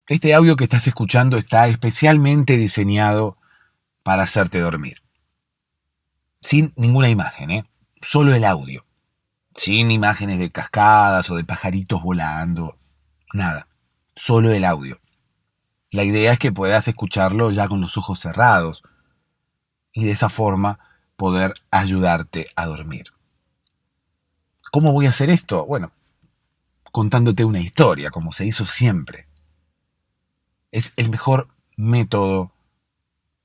Este audio que estás escuchando está especialmente diseñado para hacerte dormir. Sin ninguna imagen, solo el audio. Sin imágenes de cascadas o de pajaritos volando. Nada. Solo el audio. La idea es que puedas escucharlo ya con los ojos cerrados y de esa forma poder ayudarte a dormir. ¿Cómo voy a hacer esto? Bueno, contándote una historia, como se hizo siempre. Es el mejor método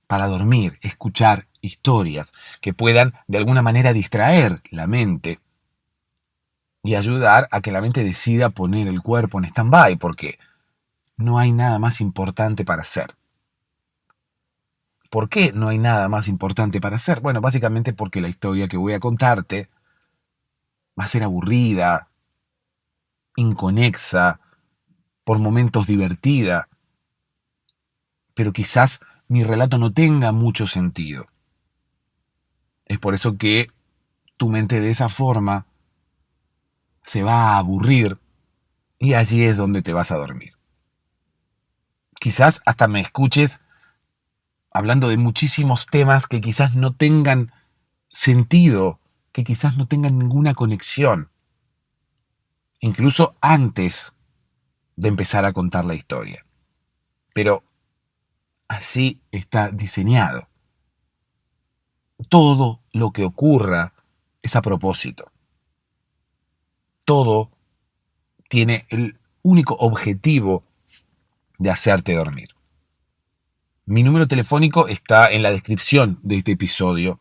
para dormir, escuchar historias que puedan de alguna manera distraer la mente y ayudar a que la mente decida poner el cuerpo en stand-by, porque no hay nada más importante para hacer. ¿Por qué no hay nada más importante para hacer? Bueno, básicamente porque la historia que voy a contarte va a ser aburrida, inconexa, por momentos divertida, pero quizás mi relato no tenga mucho sentido. Es por eso que tu mente de esa forma se va a aburrir y allí es donde te vas a dormir. Quizás hasta me escuches hablando de muchísimos temas que quizás no tengan sentido, que quizás no tengan ninguna conexión, incluso antes de empezar a contar la historia. Pero así está diseñado. Todo lo que ocurra es a propósito. Todo tiene el único objetivo de hacerte dormir. Mi número telefónico está en la descripción de este episodio,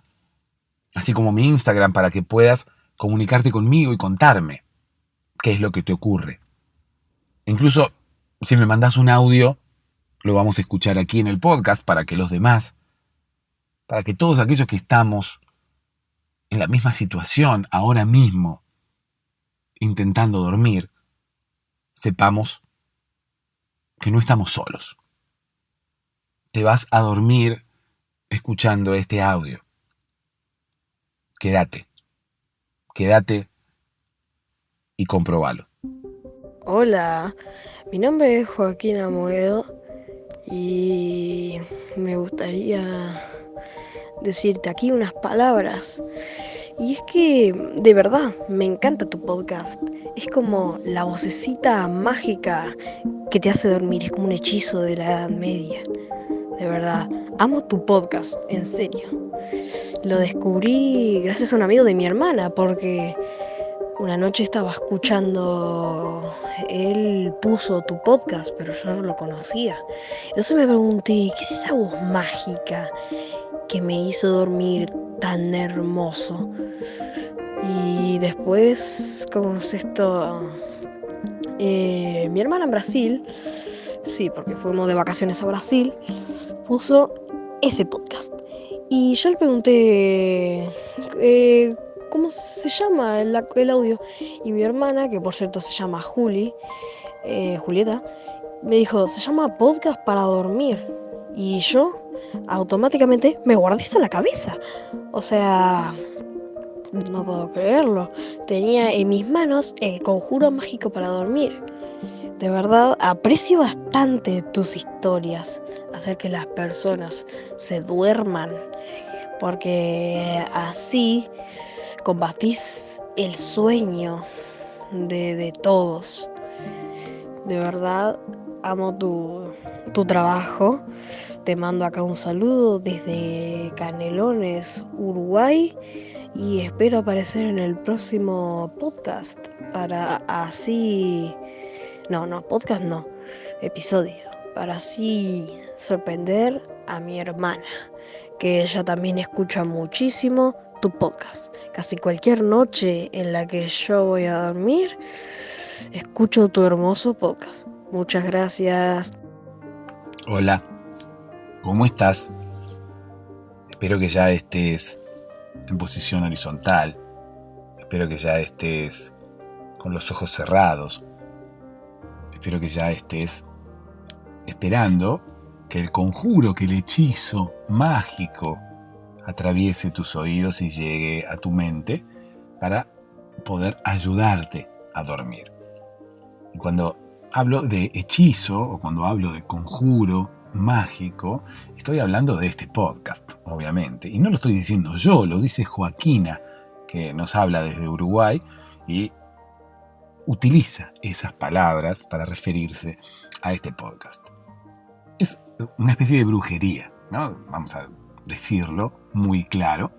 así como mi Instagram, para que puedas comunicarte conmigo y contarme qué es lo que te ocurre. Incluso si me mandas un audio, lo vamos a escuchar aquí en el podcast para que los demás, para que todos aquellos que estamos en la misma situación ahora mismo, intentando dormir, sepamos que no estamos solos. Te vas a dormir escuchando este audio. Quédate y comprobalo. Hola, mi nombre es Joaquín Amoedo y me gustaría decirte aquí unas palabras. Y es que de verdad me encanta tu podcast. Es como la vocecita mágica que te hace dormir, es como un hechizo de la Edad Media. De verdad, amo tu podcast, en serio. Lo descubrí gracias a un amigo de mi hermana porque una noche estaba escuchando, él puso tu podcast, pero yo no lo conocía. Entonces me pregunté, ¿qué es esa voz mágica que me hizo dormir tan hermoso? Y después, ¿cómo es esto? Mi hermana en Brasil, sí, porque fuimos de vacaciones a Brasil, puso ese podcast. Y yo le pregunté, ¿cómo se llama el audio? Y mi hermana, que por cierto se llama Julieta, me dijo, se llama Podcast para dormir. Y yo automáticamente me guardé eso en la cabeza. O sea, no puedo creerlo. Tenía en mis manos el conjuro mágico para dormir. De verdad, aprecio bastante tus historias, hacer que las personas se duerman, porque así combatís el sueño de todos. De verdad, amo tu trabajo. Te mando acá un saludo desde Canelones, Uruguay, y espero aparecer en el próximo podcast para así... No, podcast no, episodio, para así sorprender a mi hermana, que ella también escucha muchísimo tu podcast. Casi cualquier noche en la que yo voy a dormir, escucho tu hermoso podcast. Muchas gracias. Hola, ¿cómo estás? Espero que ya estés en posición horizontal. Espero que ya estés con los ojos cerrados. Espero que ya estés esperando que el conjuro, que el hechizo mágico atraviese tus oídos y llegue a tu mente para poder ayudarte a dormir. Y cuando hablo de hechizo o cuando hablo de conjuro mágico, estoy hablando de este podcast, obviamente. Y no lo estoy diciendo yo, lo dice Joaquina, que nos habla desde Uruguay y utiliza esas palabras para referirse a este podcast. Es una especie de brujería, ¿no? Vamos a decirlo muy claro.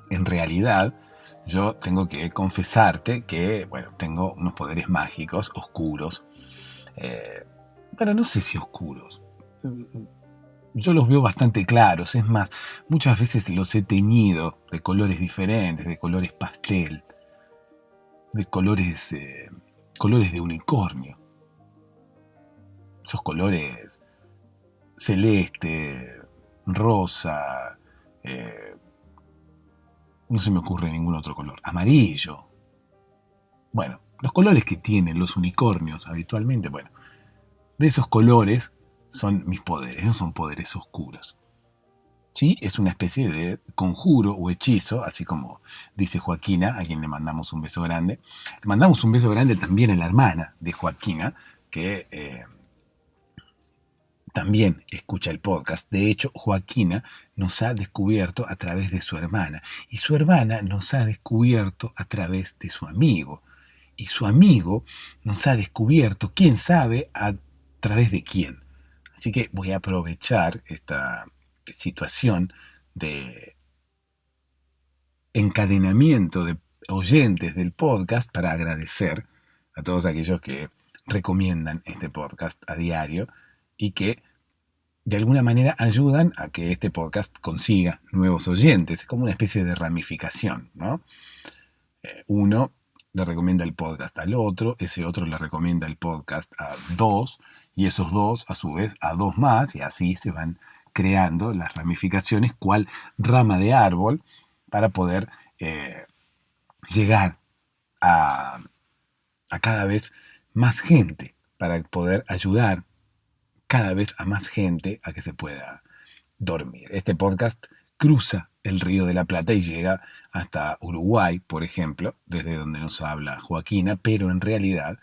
En realidad, yo tengo que confesarte que, bueno, tengo unos poderes mágicos oscuros. Pero no sé si oscuros. Yo los veo bastante claros. Es más, muchas veces los he teñido de colores diferentes, de colores pastel, de colores de unicornio. Esos colores celeste, rosa, no se me ocurre ningún otro color, amarillo. Bueno, los colores que tienen los unicornios habitualmente, bueno, de esos colores son mis poderes, no son poderes oscuros. Sí, es una especie de conjuro o hechizo, así como dice Joaquina, a quien le mandamos un beso grande. Le mandamos un beso grande también a la hermana de Joaquina, que también escucha el podcast. De hecho, Joaquina nos ha descubierto a través de su hermana y su hermana nos ha descubierto a través de su amigo. Y su amigo nos ha descubierto, quién sabe, a través de quién. Así que voy a aprovechar esta situación de encadenamiento de oyentes del podcast para agradecer a todos aquellos que recomiendan este podcast a diario y que de alguna manera ayudan a que este podcast consiga nuevos oyentes. Es como una especie de ramificación, ¿no? Uno le recomienda el podcast al otro, ese otro le recomienda el podcast a dos, y esos dos, a su vez, a dos más, y así se van creando las ramificaciones, cual rama de árbol, para poder llegar a cada vez más gente, para poder ayudar cada vez a más gente a que se pueda dormir. Este podcast cruza el Río de la Plata y llega hasta Uruguay, por ejemplo, desde donde nos habla Joaquina, pero en realidad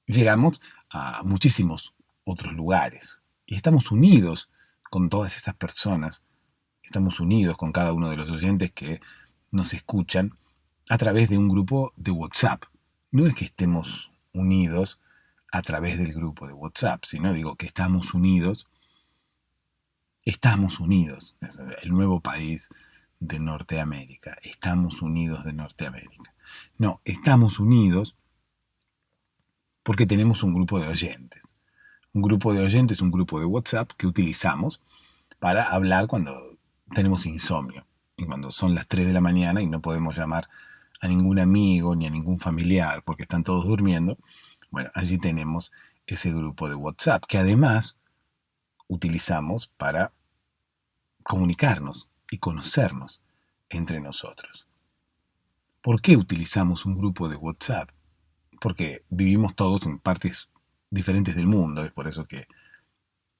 llegamos a muchísimos otros lugares y estamos unidos con todas esas personas, estamos unidos con cada uno de los oyentes que nos escuchan a través de un grupo de WhatsApp. No es que estemos unidos a través del grupo de WhatsApp, sino digo que estamos unidos, es el nuevo país de Norteamérica, estamos unidos de Norteamérica. No, estamos unidos porque tenemos un grupo de oyentes. Un grupo de oyentes, un grupo de WhatsApp que utilizamos para hablar cuando tenemos insomnio y cuando son las 3 de la mañana y no podemos llamar a ningún amigo ni a ningún familiar porque están todos durmiendo. Bueno, allí tenemos ese grupo de WhatsApp que además utilizamos para comunicarnos y conocernos entre nosotros. ¿Por qué utilizamos un grupo de WhatsApp? Porque vivimos todos en partes diferentes del mundo, es por eso que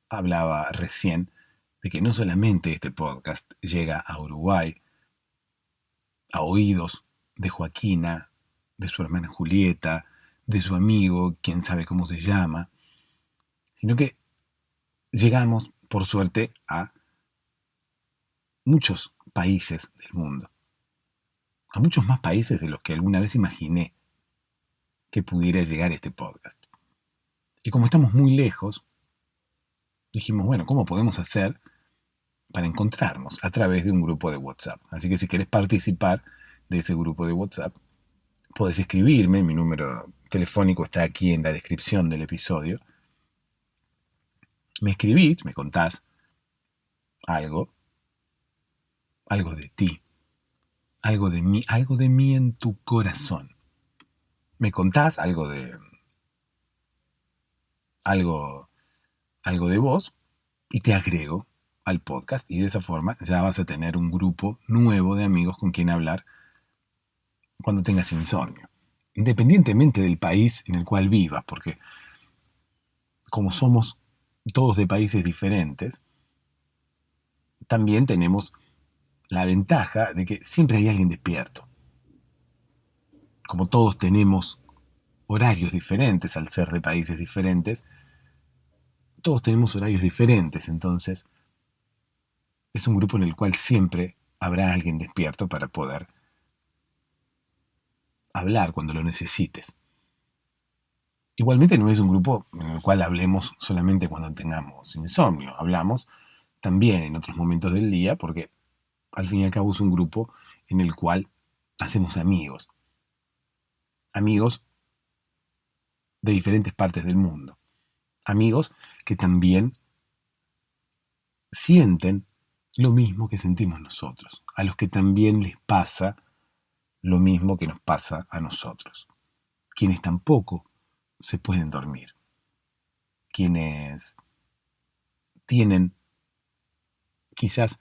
hablaba recién de que no solamente este podcast llega a Uruguay, a oídos de Joaquina, de su hermana Julieta, de su amigo, quién sabe cómo se llama, sino que llegamos, por suerte, a muchos países del mundo, a muchos más países de los que alguna vez imaginé que pudiera llegar este podcast. Y como estamos muy lejos, dijimos, bueno, ¿cómo podemos hacer para encontrarnos a través de un grupo de WhatsApp? Así que si querés participar de ese grupo de WhatsApp, podés escribirme, mi número telefónico está aquí en la descripción del episodio. Me escribís, me contás algo de ti, algo de mí en tu corazón. Me contás algo de vos y te agrego al podcast y de esa forma ya vas a tener un grupo nuevo de amigos con quien hablar cuando tengas insomnio, independientemente del país en el cual vivas, porque como somos todos de países diferentes, también tenemos la ventaja de que siempre hay alguien despierto. Como todos tenemos horarios diferentes al ser de países diferentes. Todos tenemos horarios diferentes, entonces es un grupo en el cual siempre habrá alguien despierto para poder hablar cuando lo necesites. Igualmente no es un grupo en el cual hablemos solamente cuando tengamos insomnio. Hablamos también en otros momentos del día porque al fin y al cabo es un grupo en el cual hacemos amigos. Amigos de diferentes partes del mundo. Amigos que también sienten lo mismo que sentimos nosotros. A los que también les pasa lo mismo que nos pasa a nosotros. Quienes tampoco se pueden dormir. Quienes tienen quizás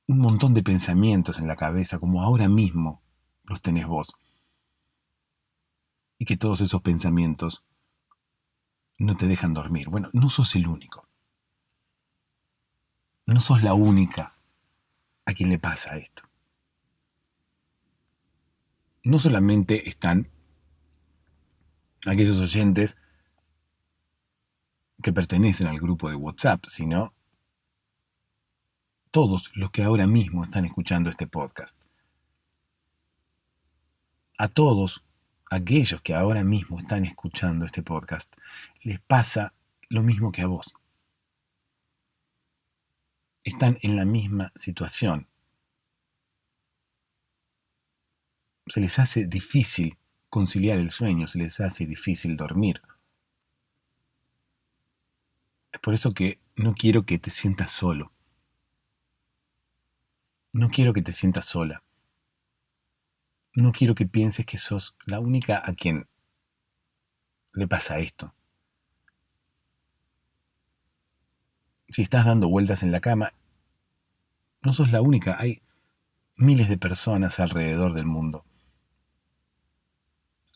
un montón de pensamientos en la cabeza, como ahora mismo los tenés vos. Y que todos esos pensamientos no te dejan dormir. Bueno, no sos el único. No sos la única a quien le pasa esto. No solamente están aquellos oyentes que pertenecen al grupo de WhatsApp, sino todos los que ahora mismo están escuchando este podcast. A todos aquellos que ahora mismo están escuchando este podcast, les pasa lo mismo que a vos. Están en la misma situación. Se les hace difícil conciliar el sueño, se les hace difícil dormir. Es por eso que no quiero que te sientas solo. No quiero que te sientas sola. No quiero que pienses que sos la única a quien le pasa esto. Si estás dando vueltas en la cama, no sos la única. Hay miles de personas alrededor del mundo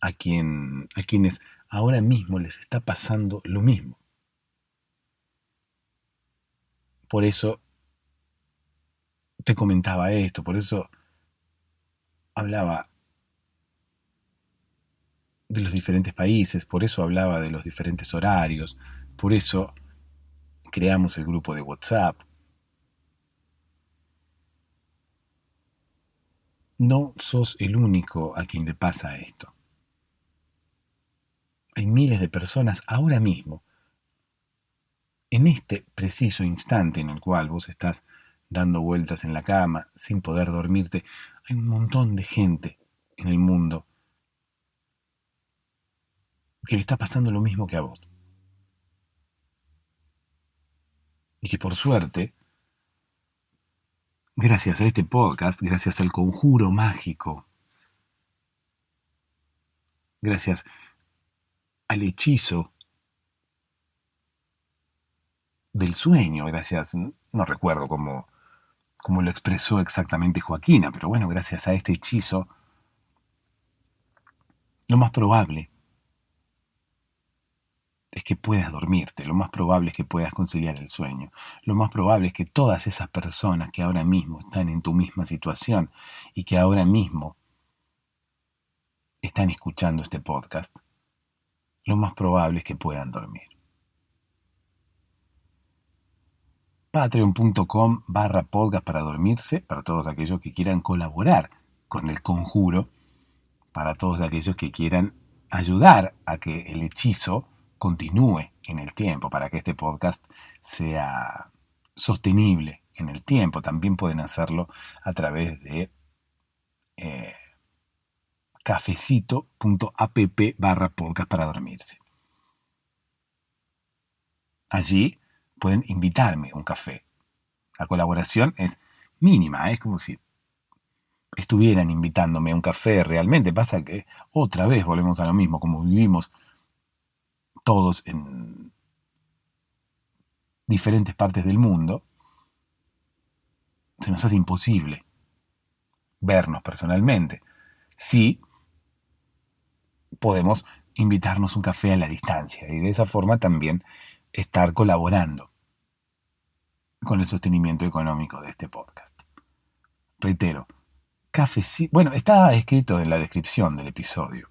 a quienes ahora mismo les está pasando lo mismo. Por eso te comentaba esto, por eso hablaba de los diferentes países, por eso hablaba de los diferentes horarios, por eso creamos el grupo de WhatsApp. No sos el único a quien le pasa esto. Hay miles de personas ahora mismo, en este preciso instante en el cual vos estás dando vueltas en la cama sin poder dormirte, hay un montón de gente en el mundo que le está pasando lo mismo que a vos. Y que por suerte, gracias a este podcast, gracias al conjuro mágico, gracias al hechizo del sueño, gracias, no recuerdo cómo lo expresó exactamente Joaquina, pero bueno, gracias a este hechizo, lo más probable es que puedas dormirte, lo más probable es que puedas conciliar el sueño, lo más probable es que todas esas personas que ahora mismo están en tu misma situación y que ahora mismo están escuchando este podcast, lo más probable es que puedan dormir. Patreon.com/podcast para dormirse, para todos aquellos que quieran colaborar con el conjuro, para todos aquellos que quieran ayudar a que el hechizo continúe en el tiempo, para que este podcast sea sostenible en el tiempo. También pueden hacerlo a través de cafecito.app/podcast para dormirse. Allí pueden invitarme un café. La colaboración es mínima, es como si estuvieran invitándome a un café realmente. Pasa que otra vez volvemos a lo mismo, como vivimos todos en diferentes partes del mundo, se nos hace imposible vernos personalmente. Sí, podemos invitarnos un café a la distancia y de esa forma también estar colaborando con el sostenimiento económico de este podcast. Reitero, cafecito, bueno, está escrito en la descripción del episodio.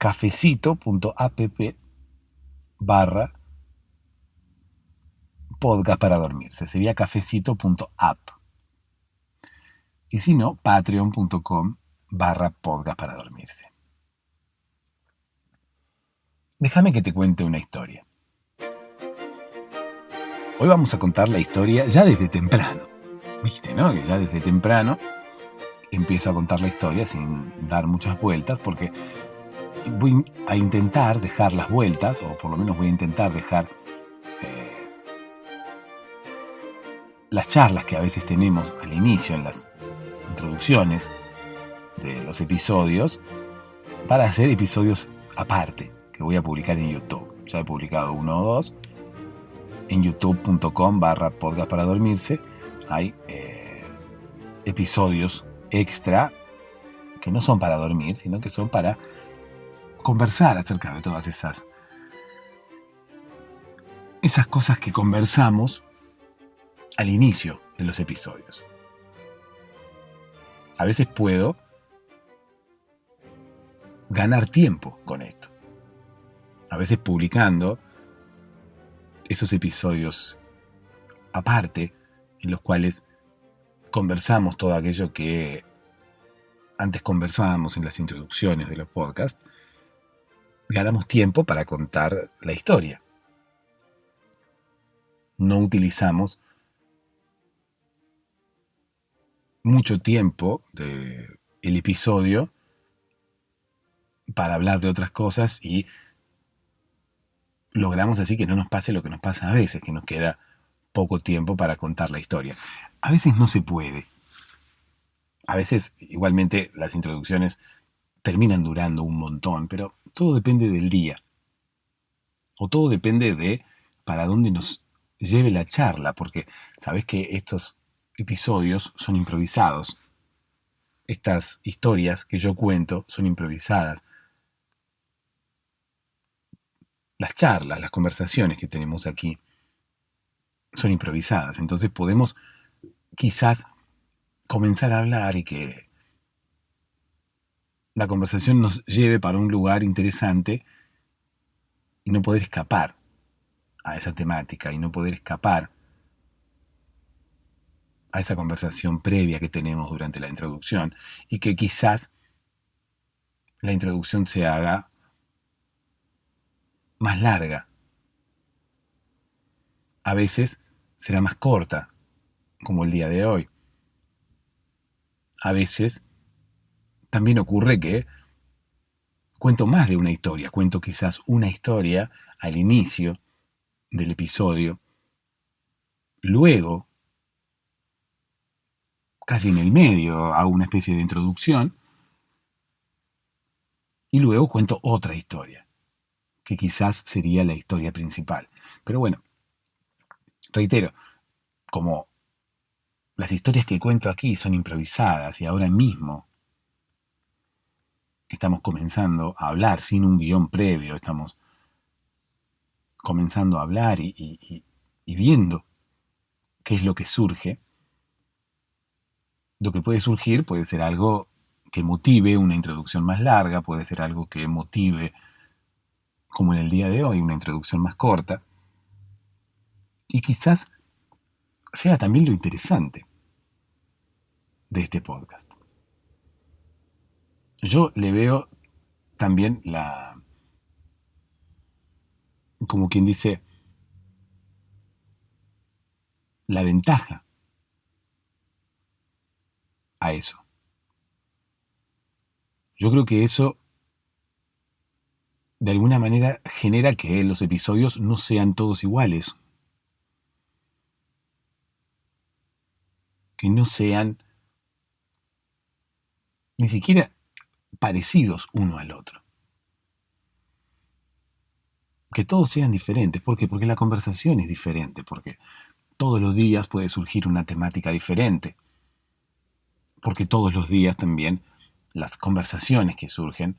cafecito.app/podcast para dormirse. Sería cafecito.app. Y si no, patreon.com/podcast para dormirse. Déjame que te cuente una historia. Hoy vamos a contar la historia ya desde temprano. Viste, ¿no? Que ya desde temprano empiezo a contar la historia sin dar muchas vueltas, porque voy a intentar dejar las vueltas, o por lo menos voy a intentar dejar las charlas que a veces tenemos al inicio, en las introducciones de los episodios, para hacer episodios aparte, que voy a publicar en YouTube. Ya he publicado uno o dos. En youtube.com/podcast para dormirse hay episodios extra que no son para dormir, sino que son para conversar acerca de todas esas cosas que conversamos al inicio de los episodios. A veces puedo ganar tiempo con esto. A veces publicando esos episodios aparte, en los cuales conversamos todo aquello que antes conversábamos en las introducciones de los podcasts, ganamos tiempo para contar la historia. No utilizamos mucho tiempo del episodio para hablar de otras cosas y logramos así que no nos pase lo que nos pasa a veces, que nos queda poco tiempo para contar la historia. A veces no se puede. A veces, igualmente, las introducciones terminan durando un montón, pero todo depende del día. O todo depende de para dónde nos lleve la charla, porque sabes que estos episodios son improvisados. Estas historias que yo cuento son improvisadas. Las charlas, las conversaciones que tenemos aquí son improvisadas. Entonces podemos quizás comenzar a hablar y que la conversación nos lleve para un lugar interesante y no poder escapar a esa temática y no poder escapar a esa conversación previa que tenemos durante la introducción y que quizás la introducción se haga más larga. A veces será más corta, como el día de hoy. A veces también ocurre que cuento más de una historia, cuento quizás una historia al inicio del episodio, luego, casi en el medio, hago una especie de introducción y luego cuento otra historia, que quizás sería la historia principal. Pero bueno, reitero, como las historias que cuento aquí son improvisadas y ahora mismo estamos comenzando a hablar sin un guión previo, estamos comenzando a hablar y viendo qué es lo que surge. Lo que puede surgir puede ser algo que motive una introducción más larga, puede ser algo que motive, como en el día de hoy, una introducción más corta. Y quizás sea también lo interesante de este podcast. Yo le veo también como quien dice, la ventaja a eso. Yo creo que eso de alguna manera genera que los episodios no sean todos iguales, que no sean ni siquiera parecidos uno al otro, que todos sean diferentes. ¿Por qué? Porque la conversación es diferente, porque todos los días puede surgir una temática diferente, porque todos los días también las conversaciones que surgen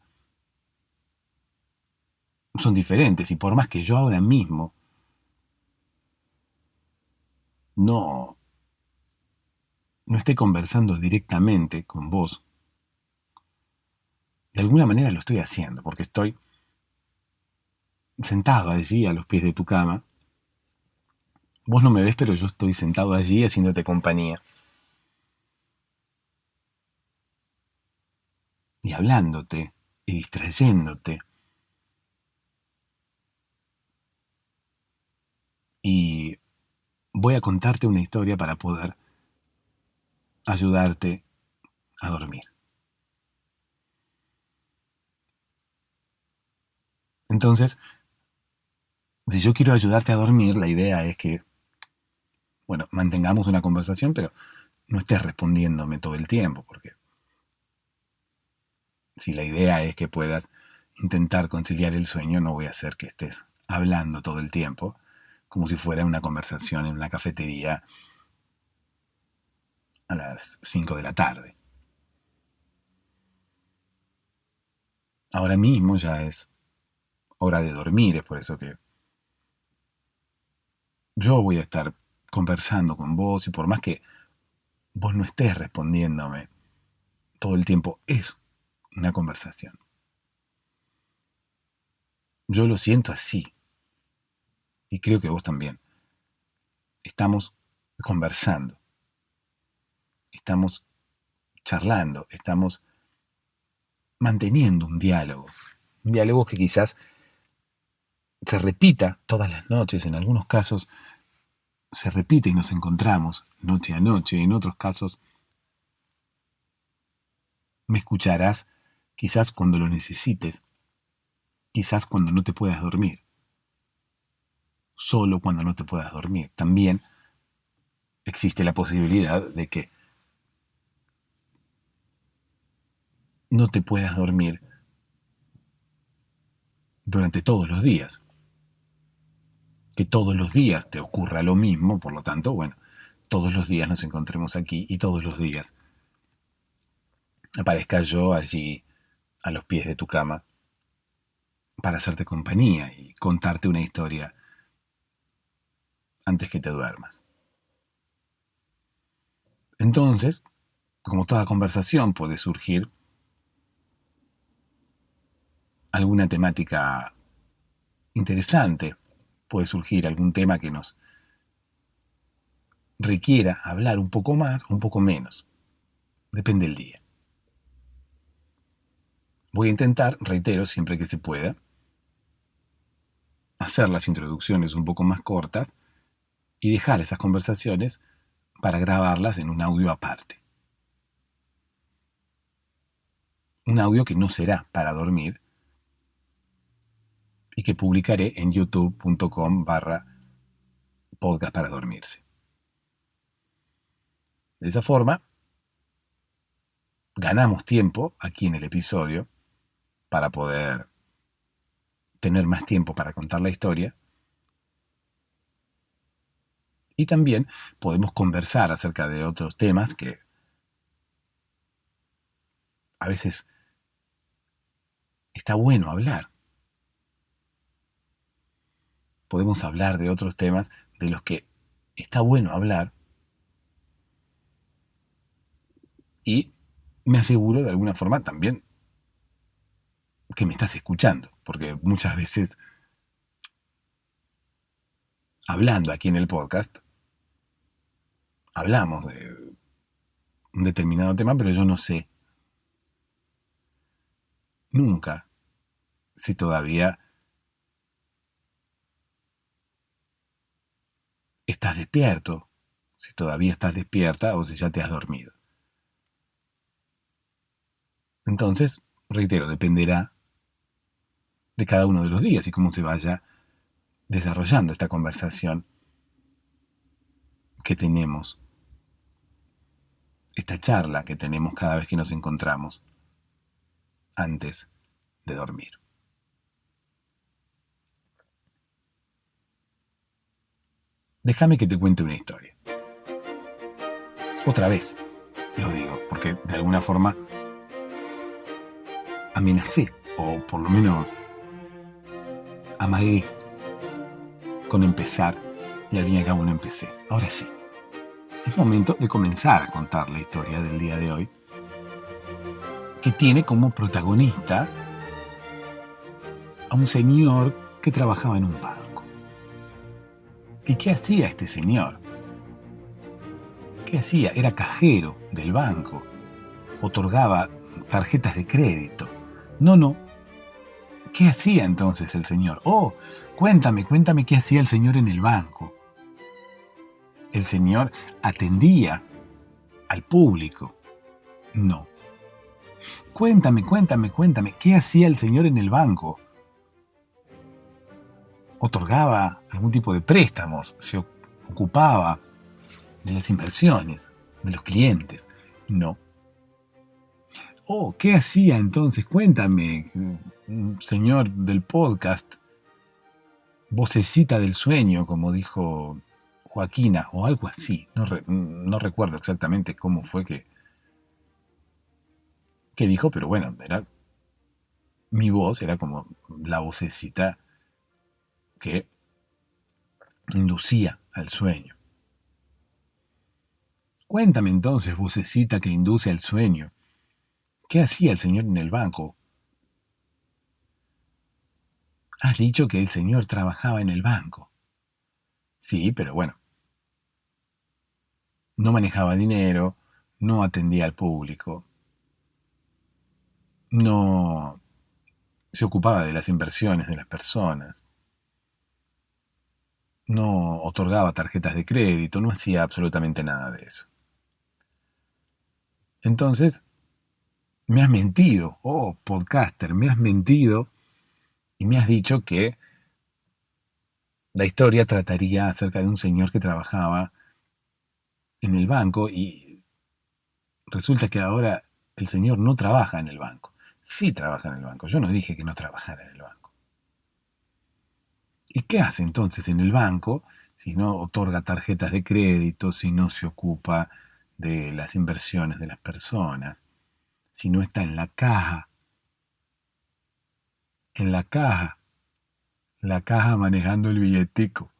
son diferentes, y por más que yo ahora mismo no esté conversando directamente con vos, de alguna manera lo estoy haciendo, porque estoy sentado allí a los pies de tu cama. Vos no me ves, pero yo estoy sentado allí haciéndote compañía. Y hablándote, y distrayéndote. Y voy a contarte una historia para poder ayudarte a dormir. Entonces, si yo quiero ayudarte a dormir, la idea es que, bueno, mantengamos una conversación, pero no estés respondiéndome todo el tiempo, porque si la idea es que puedas intentar conciliar el sueño, no voy a hacer que estés hablando todo el tiempo, como si fuera una conversación en una cafetería a las 5 de la tarde. Ahora mismo ya es hora de dormir, es por eso que yo voy a estar conversando con vos, y por más que vos no estés respondiéndome todo el tiempo, es una conversación. Yo lo siento así, y creo que vos también. Estamos conversando, estamos charlando, estamos manteniendo un diálogo que quizás se repita todas las noches, en algunos casos se repite y nos encontramos noche a noche, en otros casos me escucharás quizás cuando lo necesites, quizás cuando no te puedas dormir, solo cuando no te puedas dormir. También existe la posibilidad de que no te puedas dormir durante todos los días, que todos los días te ocurra lo mismo, por lo tanto, bueno, todos los días nos encontremos aquí y todos los días aparezca yo allí a los pies de tu cama para hacerte compañía y contarte una historia antes que te duermas. Entonces, como toda conversación, puede surgir alguna temática interesante, puede surgir algún tema que nos requiera hablar un poco más o un poco menos. Depende del día. Voy a intentar, reitero, siempre que se pueda, hacer las introducciones un poco más cortas y dejar esas conversaciones para grabarlas en un audio aparte. Un audio que no será para dormir y que publicaré en youtube.com/podcast para dormirse. De esa forma, ganamos tiempo aquí en el episodio para poder tener más tiempo para contar la historia. Y también podemos conversar acerca de otros temas que a veces está bueno hablar. Podemos hablar de otros temas de los que está bueno hablar. Y me aseguro de alguna forma también que me estás escuchando, porque muchas veces hablando aquí en el podcast hablamos de un determinado tema, pero yo no sé nunca si todavía estás despierto, si todavía estás despierta o si ya te has dormido. Entonces, reitero, dependerá de cada uno de los días y cómo se vaya desarrollando esta conversación que tenemos, esta charla que tenemos cada vez que nos encontramos antes de dormir. Déjame que te cuente una historia. Otra vez lo digo, porque de alguna forma amenacé, o por lo menos amagué con empezar, y al fin y al cabo no empecé. Ahora sí, es momento de comenzar a contar la historia del día de hoy, que tiene como protagonista a un señor que trabajaba en un banco. ¿Y qué hacía este señor? ¿Qué hacía? Era cajero del banco. Otorgaba tarjetas de crédito. No. ¿Qué hacía entonces el señor? Oh, cuéntame qué hacía el señor en el banco. El señor atendía al público. No. Cuéntame, ¿qué hacía el señor en el banco? Otorgaba algún tipo de préstamos, se ocupaba de las inversiones, de los clientes. No. Oh, ¿qué hacía entonces? Cuéntame, señor del podcast, vocecita del sueño, como dijo Joaquina, o algo así. No recuerdo exactamente cómo fue que dijo, pero bueno, mi voz era como la vocecita que inducía al sueño. Cuéntame entonces, vocecita que induce al sueño, ¿qué hacía el señor en el banco? Has dicho que el señor trabajaba en el banco. Sí, pero bueno, no manejaba dinero, no atendía al público, no se ocupaba de las inversiones de las personas, no otorgaba tarjetas de crédito, no hacía absolutamente nada de eso. Entonces, me has mentido, oh podcaster, me has mentido y me has dicho que la historia trataría acerca de un señor que trabajaba en el banco y resulta que ahora el señor no trabaja en el banco. Sí trabaja en el banco, yo no dije que no trabajara en el banco. ¿Y qué hace entonces en el banco si no otorga tarjetas de crédito, si no se ocupa de las inversiones de las personas, si no está en la caja? En la caja manejando el billetico.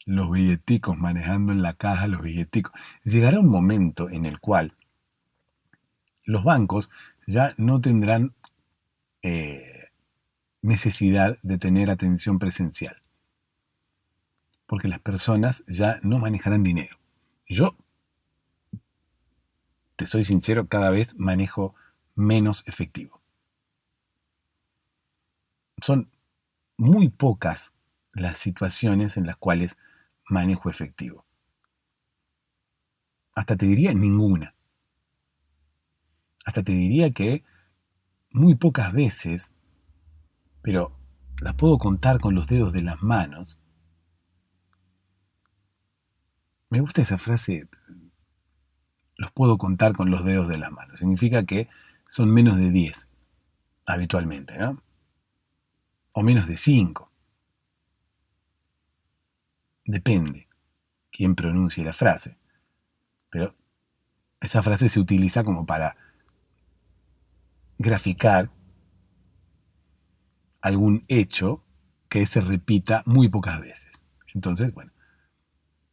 Los billeticos, manejando en la caja los billeticos. Llegará un momento en el cual los bancos ya no tendrán necesidad de tener atención presencial, porque las personas ya no manejarán dinero. Yo, te soy sincero, cada vez manejo menos efectivo. Son muy pocas las situaciones en las cuales manejo efectivo. Hasta te diría ninguna. Hasta te diría que muy pocas veces, pero las puedo contar con los dedos de las manos. Me gusta esa frase, los puedo contar con los dedos de las manos. Significa que son menos de 10 habitualmente, ¿no? O menos de 5. Depende quién pronuncie la frase. Pero esa frase se utiliza como para graficar algún hecho que se repita muy pocas veces. Entonces, bueno,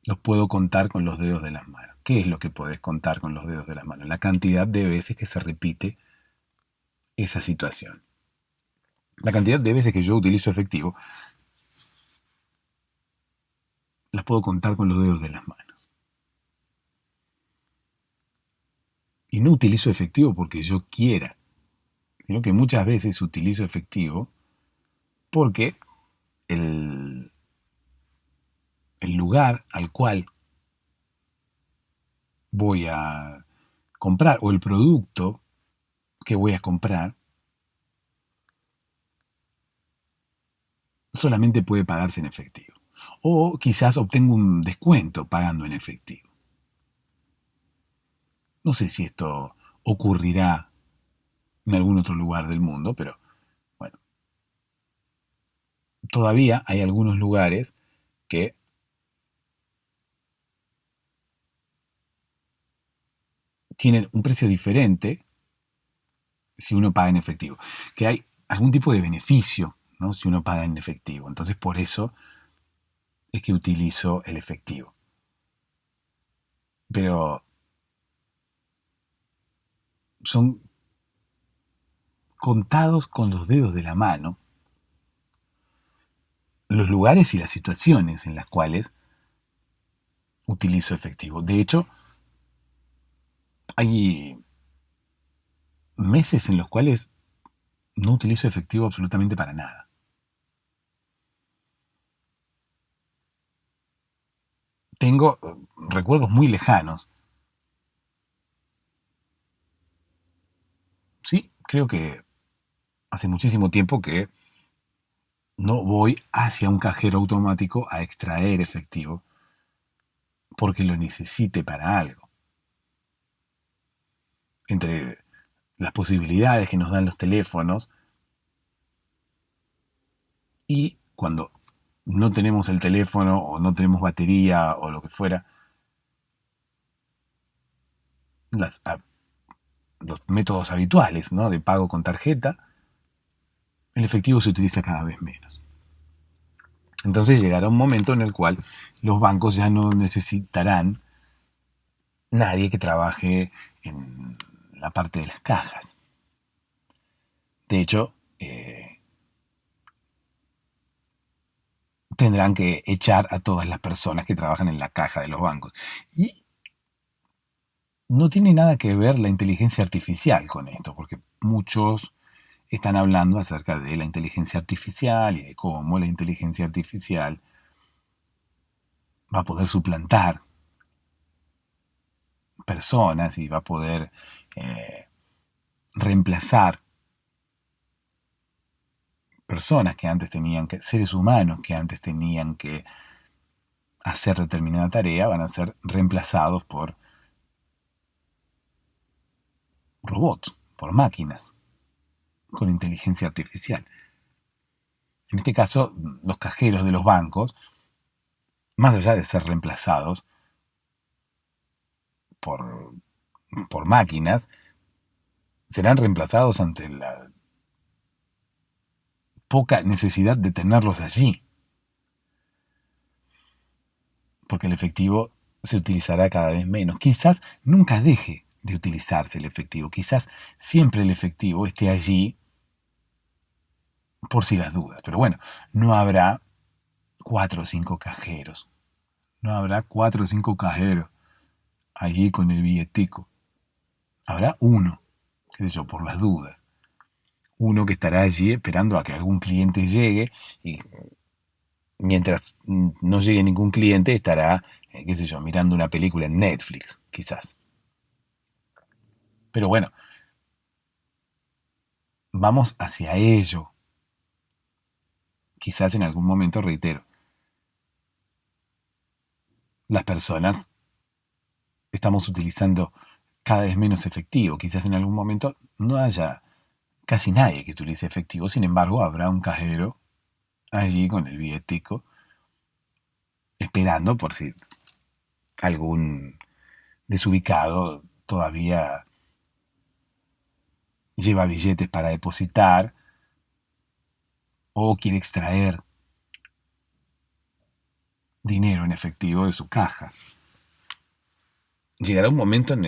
los puedo contar con los dedos de las manos. ¿Qué es lo que podés contar con los dedos de las manos? La cantidad de veces que se repite esa situación. La cantidad de veces que yo utilizo efectivo las puedo contar con los dedos de las manos. Y no utilizo efectivo porque yo quiera, sino que muchas veces utilizo efectivo porque el lugar al cual voy a comprar o el producto que voy a comprar solamente puede pagarse en efectivo. O quizás obtengo un descuento pagando en efectivo. No sé si esto ocurrirá en algún otro lugar del mundo, pero bueno, todavía hay algunos lugares que tienen un precio diferente si uno paga en efectivo, que hay algún tipo de beneficio, ¿no? Si uno paga en efectivo. Entonces por eso es que utilizo el efectivo. Pero son contados con los dedos de la mano los lugares y las situaciones en las cuales utilizo efectivo. De hecho, hay meses en los cuales no utilizo efectivo absolutamente para nada. Tengo recuerdos muy lejanos. Sí, creo que hace muchísimo tiempo que no voy hacia un cajero automático a extraer efectivo porque lo necesite para algo. Entre las posibilidades que nos dan los teléfonos y cuando no tenemos el teléfono o no tenemos batería o lo que fuera, los métodos habituales, ¿no?, de pago con tarjeta, el efectivo se utiliza cada vez menos. Entonces llegará un momento en el cual los bancos ya no necesitarán nadie que trabaje en la parte de las cajas. De hecho, tendrán que echar a todas las personas que trabajan en la caja de los bancos. Y no tiene nada que ver la inteligencia artificial con esto, porque muchos están hablando acerca de la inteligencia artificial y de cómo la inteligencia artificial va a poder suplantar personas y va a poder reemplazar personas que antes tenían que, seres humanos que antes tenían que hacer determinada tarea, van a ser reemplazados por robots, por máquinas, con inteligencia artificial. En este caso, los cajeros de los bancos, más allá de ser reemplazados por, por máquinas, serán reemplazados ante la poca necesidad de tenerlos allí. Porque el efectivo se utilizará cada vez menos. Quizás nunca deje de utilizarse el efectivo. Quizás siempre el efectivo esté allí por si las dudas. Pero bueno, no habrá 4 o 5 cajeros. No habrá 4 o 5 cajeros allí con el billetico. Habrá uno, qué sé yo, por las dudas. Uno que estará allí esperando a que algún cliente llegue y mientras no llegue ningún cliente estará, qué sé yo, mirando una película en Netflix, quizás. Pero bueno, vamos hacia ello. Quizás en algún momento, reitero, las personas estamos utilizando cada vez menos efectivo. Quizás en algún momento no haya casi nadie que utilice efectivo. Sin embargo, habrá un cajero allí con el billetico esperando por si algún desubicado todavía lleva billetes para depositar o quiere extraer dinero en efectivo de su caja. Llegará un momento en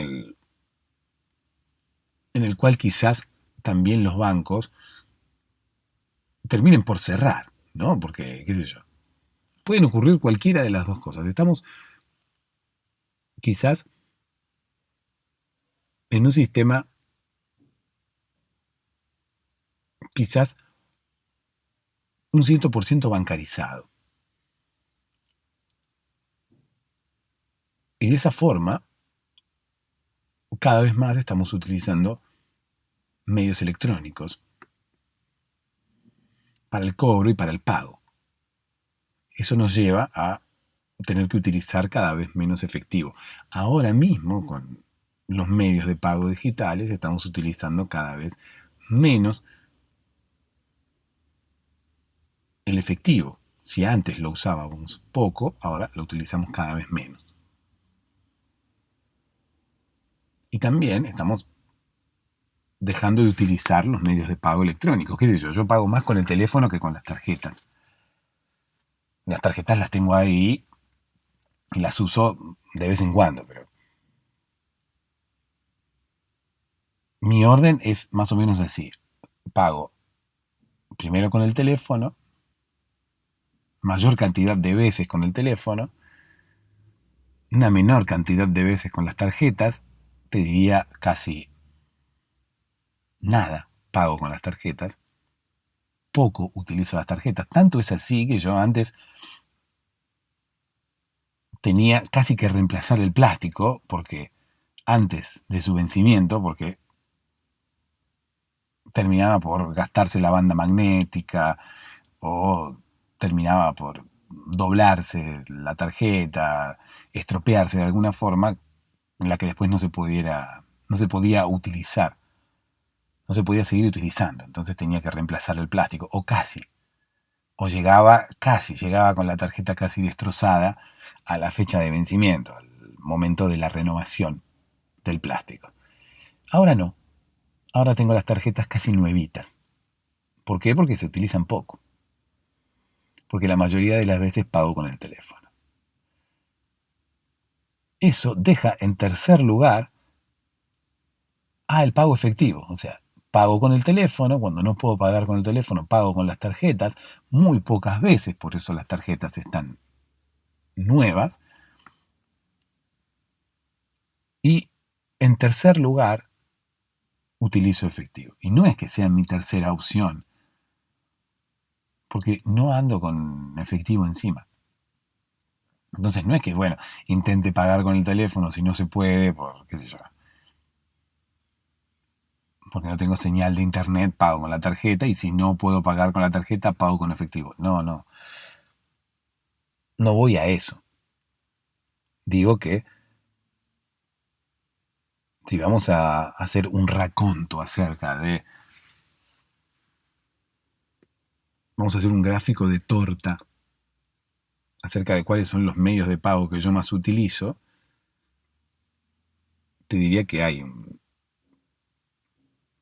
el cual quizás también los bancos terminen por cerrar, ¿no? Porque, qué sé yo, pueden ocurrir cualquiera de las dos cosas. Estamos quizás en un sistema quizás un 100% bancarizado. Y de esa forma, cada vez más estamos utilizando medios electrónicos para el cobro y para el pago. Eso nos lleva a tener que utilizar cada vez menos efectivo. Ahora mismo, con los medios de pago digitales, estamos utilizando cada vez menos el efectivo. Si antes lo usábamos poco, ahora lo utilizamos cada vez menos. Y también estamos dejando de utilizar los medios de pago electrónicos. ¿Qué sé yo? Yo pago más con el teléfono que con las tarjetas. Las tarjetas las tengo ahí y las uso de vez en cuando, pero Mi orden es más o menos así. Pago primero con el teléfono, mayor cantidad de veces con el teléfono, una menor cantidad de veces con las tarjetas, te diría casi nada pago con las tarjetas, poco utilizo las tarjetas. Tanto es así que yo antes tenía casi que reemplazar el plástico, porque antes de su vencimiento, porque terminaba por gastarse la banda magnética o terminaba por doblarse la tarjeta, estropearse de alguna forma en la que después no se podía utilizar, no se podía seguir utilizando. Entonces tenía que reemplazar el plástico, o casi, o llegaba con la tarjeta casi destrozada a la fecha de vencimiento, al momento de la renovación del plástico. Ahora no, ahora tengo las tarjetas casi nuevitas. ¿Por qué? Porque se utilizan poco. Porque la mayoría de las veces pago con el teléfono. Eso deja en tercer lugar el pago efectivo. O sea, pago con el teléfono, cuando no puedo pagar con el teléfono, pago con las tarjetas, muy pocas veces, por eso las tarjetas están nuevas. Y en tercer lugar, utilizo efectivo. Y no es que sea mi tercera opción, porque no ando con efectivo encima. Entonces no es que, bueno, intente pagar con el teléfono si no se puede, por qué sé yo, porque no tengo señal de internet, pago con la tarjeta, y si no puedo pagar con la tarjeta, pago con efectivo. No voy a eso. Digo que si vamos a hacer un raconto vamos a hacer un gráfico de torta acerca de cuáles son los medios de pago que yo más utilizo, te diría que hay un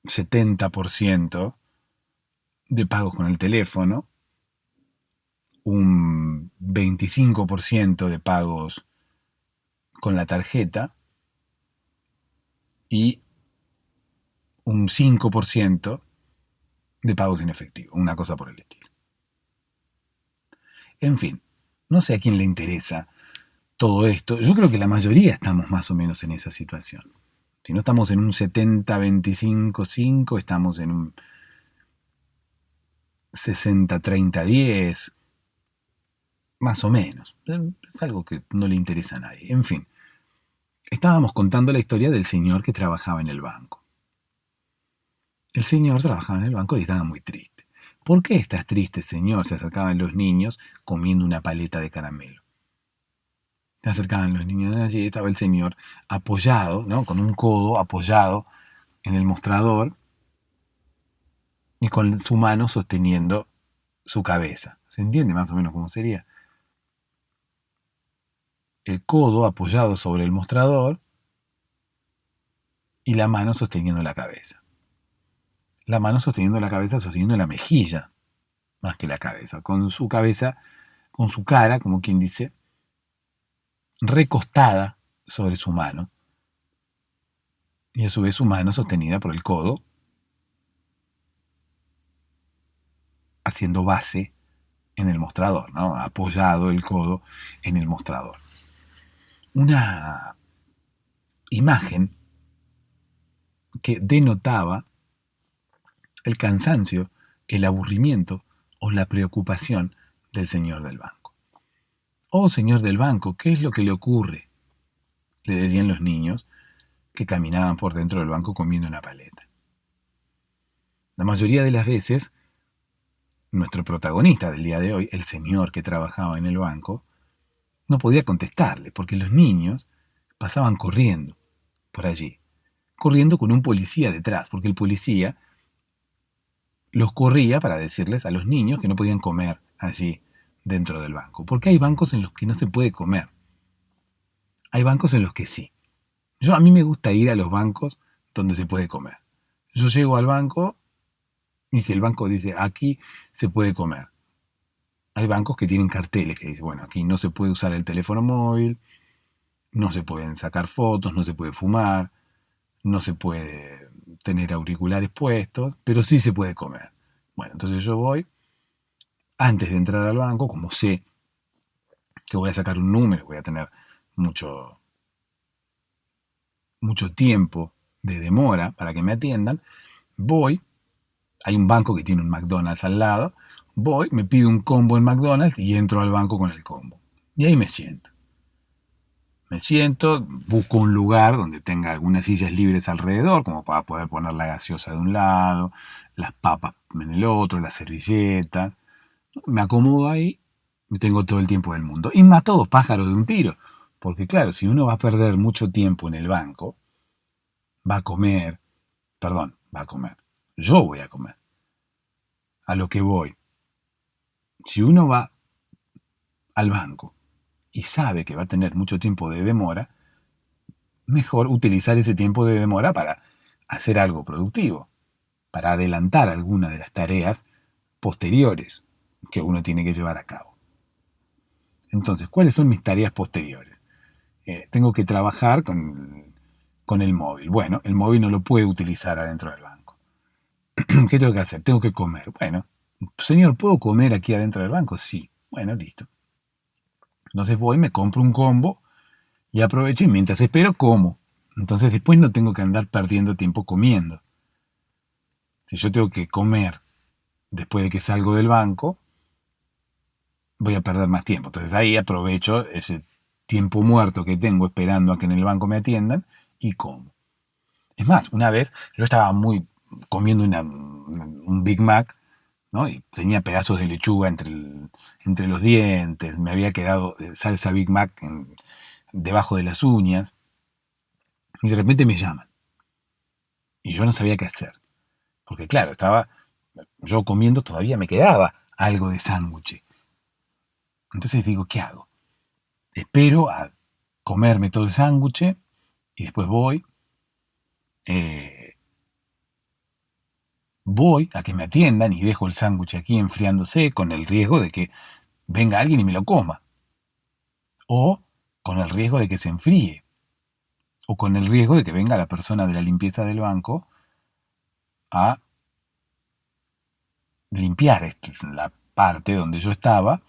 70% de pagos con el teléfono, un 25% de pagos con la tarjeta y un 5% de pagos en efectivo, una cosa por el estilo. En fin, no sé a quién le interesa todo esto. Yo creo que la mayoría estamos más o menos en esa situación. Si no estamos en un 70-25-5, estamos en un 60-30-10, más o menos. Es algo que no le interesa a nadie. En fin, estábamos contando la historia del señor que trabajaba en el banco. El señor trabajaba en el banco y estaba muy triste. ¿Por qué estás triste, señor? Se acercaban los niños comiendo una paleta de caramelo. Se acercaban los niños de allí, estaba el señor apoyado, ¿no? Con un codo apoyado en el mostrador y con su mano sosteniendo su cabeza. ¿Se entiende más o menos cómo sería? El codo apoyado sobre el mostrador y la mano sosteniendo la cabeza. La mano sosteniendo la cabeza, sosteniendo la mejilla, más que la cabeza, con su cabeza, con su cara, como quien dice, recostada sobre su mano, y a su vez su mano sostenida por el codo, haciendo base en el mostrador, ¿no? Apoyado el codo en el mostrador. Una imagen que denotaba el cansancio, el aburrimiento o la preocupación del señor del banco. Oh, señor del banco, ¿qué es lo que le ocurre?, le decían los niños que caminaban por dentro del banco comiendo una paleta. La mayoría de las veces, nuestro protagonista del día de hoy, el señor que trabajaba en el banco, no podía contestarle, porque los niños pasaban corriendo por allí, corriendo con un policía detrás, porque el policía los corría para decirles a los niños que no podían comer allí dentro del banco, porque hay bancos en los que no se puede comer, hay bancos en los que sí. A mí me gusta ir a los bancos donde se puede comer. Yo llego al banco y si el banco dice aquí se puede comer, hay bancos que tienen carteles que dicen, bueno, aquí no se puede usar el teléfono móvil, no se pueden sacar fotos, no se puede fumar, no se puede tener auriculares puestos, pero sí se puede comer. Bueno, entonces yo voy, antes de entrar al banco, como sé que voy a sacar un número, voy a tener mucho, mucho tiempo de demora para que me atiendan, voy, hay un banco que tiene un McDonald's al lado, voy, me pido un combo en McDonald's y entro al banco con el combo. Y ahí me siento. Me siento, busco un lugar donde tenga algunas sillas libres alrededor, como para poder poner la gaseosa de un lado, las papas en el otro, las servilletas. Me acomodo ahí y tengo todo el tiempo del mundo. Y mato dos pájaros de un tiro. Porque claro, si uno va a perder mucho tiempo en el banco, va a comer, perdón, va a comer. Yo voy a comer. A lo que voy. Si uno va al banco y sabe que va a tener mucho tiempo de demora, mejor utilizar ese tiempo de demora para hacer algo productivo, para adelantar alguna de las tareas posteriores que uno tiene que llevar a cabo. Entonces, ¿cuáles son mis tareas posteriores? Tengo que trabajar con el móvil. Bueno, el móvil no lo puedo utilizar adentro del banco. ¿Qué tengo que hacer? Tengo que comer. Bueno, señor, ¿puedo comer aquí adentro del banco? Sí. Bueno, listo. Entonces voy, me compro un combo y aprovecho y mientras espero como. Entonces después no tengo que andar perdiendo tiempo comiendo. Si yo tengo que comer después de que salgo del banco, voy a perder más tiempo. Entonces ahí aprovecho ese tiempo muerto que tengo esperando a que en el banco me atiendan y como. Es más, una vez yo estaba muy comiendo un Big Mac, ¿no? Y tenía pedazos de lechuga entre los dientes, me había quedado salsa Big Mac debajo de las uñas, y de repente me llaman. Y yo no sabía qué hacer. Porque claro, estaba yo comiendo, todavía me quedaba algo de sándwich. Entonces digo, ¿qué hago? Espero a comerme todo el sándwich y después voy a que me atiendan y dejo el sándwich aquí enfriándose con el riesgo de que venga alguien y me lo coma. O con el riesgo de que se enfríe. O con el riesgo de que venga la persona de la limpieza del banco a limpiar la parte donde yo estaba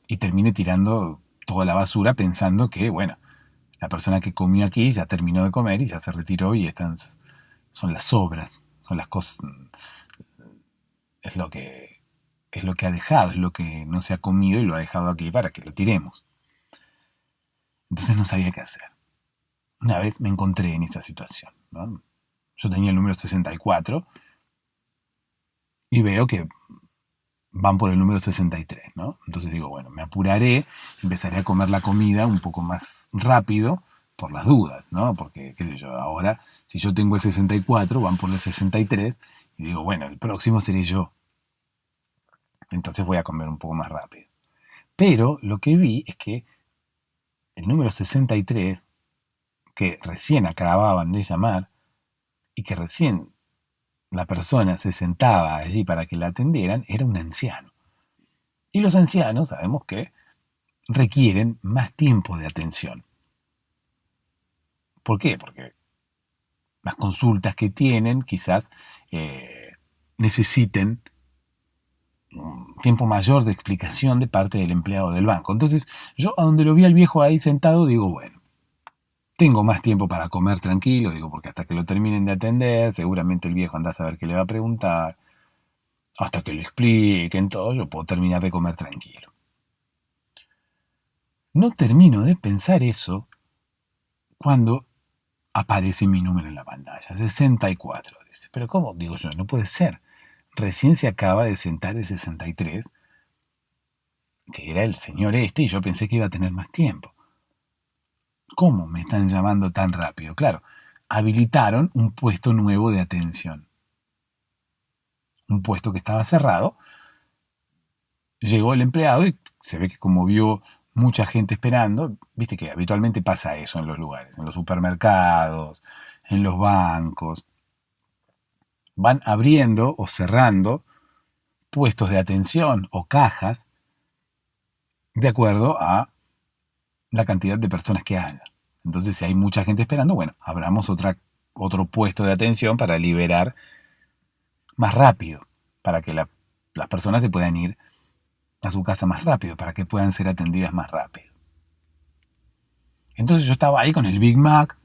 y termine tirando toda la basura pensando que, bueno, la persona que comió aquí ya terminó de comer y ya se retiró y son las sobras, son las cosas, es lo que ha dejado, es lo que no se ha comido y lo ha dejado aquí para que lo tiremos. Entonces no sabía qué hacer. Una vez me encontré en esa situación, ¿no? Yo tenía el número 64 y veo que van por el número 63, ¿no? Entonces digo, bueno, me apuraré, empezaré a comer la comida un poco más rápido por las dudas, ¿no? Porque, qué sé yo, ahora, si yo tengo el 64, van por el 63 y digo, bueno, el próximo seré yo. Entonces voy a comer un poco más rápido. Pero lo que vi es que el número 63, que recién acababan de llamar y que recién la persona se sentaba allí para que la atendieran, era un anciano. Y los ancianos sabemos que requieren más tiempo de atención. ¿Por qué? Porque las consultas que tienen quizás necesiten un tiempo mayor de explicación de parte del empleado del banco. Entonces, yo a donde lo vi al viejo ahí sentado, digo, bueno, tengo más tiempo para comer tranquilo, digo, porque hasta que lo terminen de atender, seguramente el viejo anda a saber qué le va a preguntar, hasta que le expliquen todo, yo puedo terminar de comer tranquilo. No termino de pensar eso cuando aparece mi número en la pantalla, 64. Dice, pero ¿cómo? Digo yo, no puede ser. Recién se acaba de sentar el 63, que era el señor este, y yo pensé que iba a tener más tiempo. ¿Cómo me están llamando tan rápido? Claro, habilitaron un puesto nuevo de atención. Un puesto que estaba cerrado. Llegó el empleado y se ve que como vio mucha gente esperando, viste que habitualmente pasa eso en los lugares, en los supermercados, en los bancos. Van abriendo o cerrando puestos de atención o cajas de acuerdo a la cantidad de personas que haya. Entonces, si hay mucha gente esperando, bueno, abramos otra otro puesto de atención para liberar más rápido, para que las personas se puedan ir a su casa más rápido, para que puedan ser atendidas más rápido. Entonces yo estaba ahí con el Big Mac,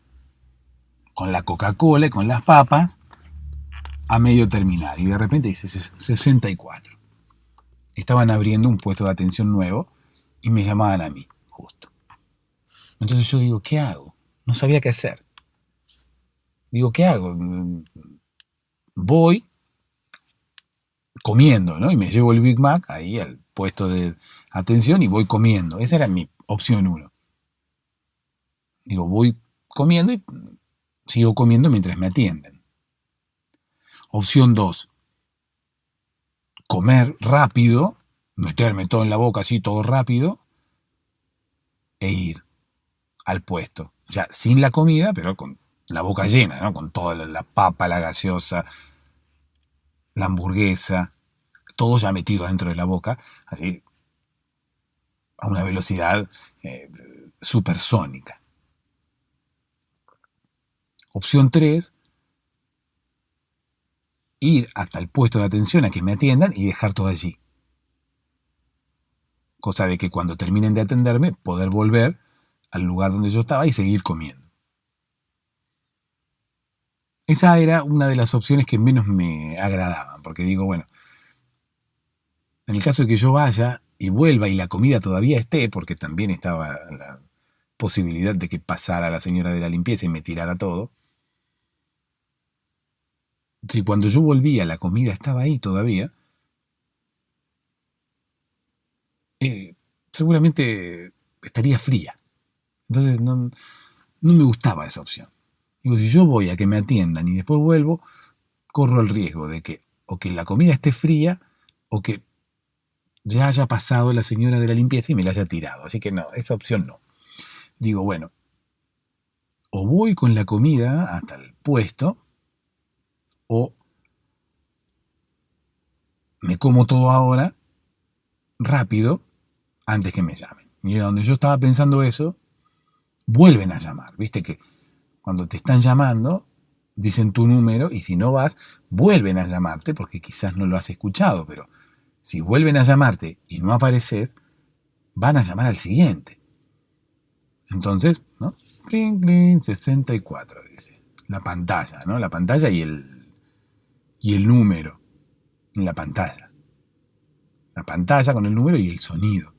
con la Coca-Cola y con las papas, a medio terminar, y de repente dice 64. Estaban abriendo un puesto de atención nuevo y me llamaban a mí, justo. Entonces yo digo, ¿qué hago? No sabía qué hacer. Digo, ¿qué hago? Voy comiendo, ¿no? Y me llevo el Big Mac ahí al puesto de atención y voy comiendo. Esa era mi opción 1. Digo, voy comiendo y sigo comiendo mientras me atienden. Opción 2, comer rápido, meterme todo en la boca así, todo rápido, e ir al puesto. Ya sin la comida, pero con la boca llena, ¿no? Con toda la papa, la gaseosa, la hamburguesa, todo ya metido dentro de la boca, así a una velocidad supersónica. Opción 3, ir hasta el puesto de atención a que me atiendan y dejar todo allí. Cosa de que cuando terminen de atenderme, poder volver al lugar donde yo estaba y seguir comiendo. Esa era una de las opciones que menos me agradaban, porque digo, bueno, en el caso de que yo vaya y vuelva y la comida todavía esté, porque también estaba la posibilidad de que pasara la señora de la limpieza y me tirara todo, si cuando yo volvía la comida estaba ahí todavía, seguramente estaría fría. Entonces no me gustaba esa opción. Digo, si yo voy a que me atiendan y después vuelvo, corro el riesgo de que o que la comida esté fría o que ya haya pasado la señora de la limpieza y me la haya tirado. Así que no, esa opción no. Digo, bueno, o voy con la comida hasta el puesto o me como todo ahora, rápido, antes que me llamen. Y donde yo estaba pensando eso, vuelven a llamar. Viste que cuando te están llamando, dicen tu número y si no vas, vuelven a llamarte porque quizás no lo has escuchado, pero si vuelven a llamarte y no apareces, van a llamar al siguiente. Entonces, ¿no? Cling, cling, 64, dice. La pantalla, ¿no? La pantalla y el número en la pantalla. La pantalla con el número y el sonido.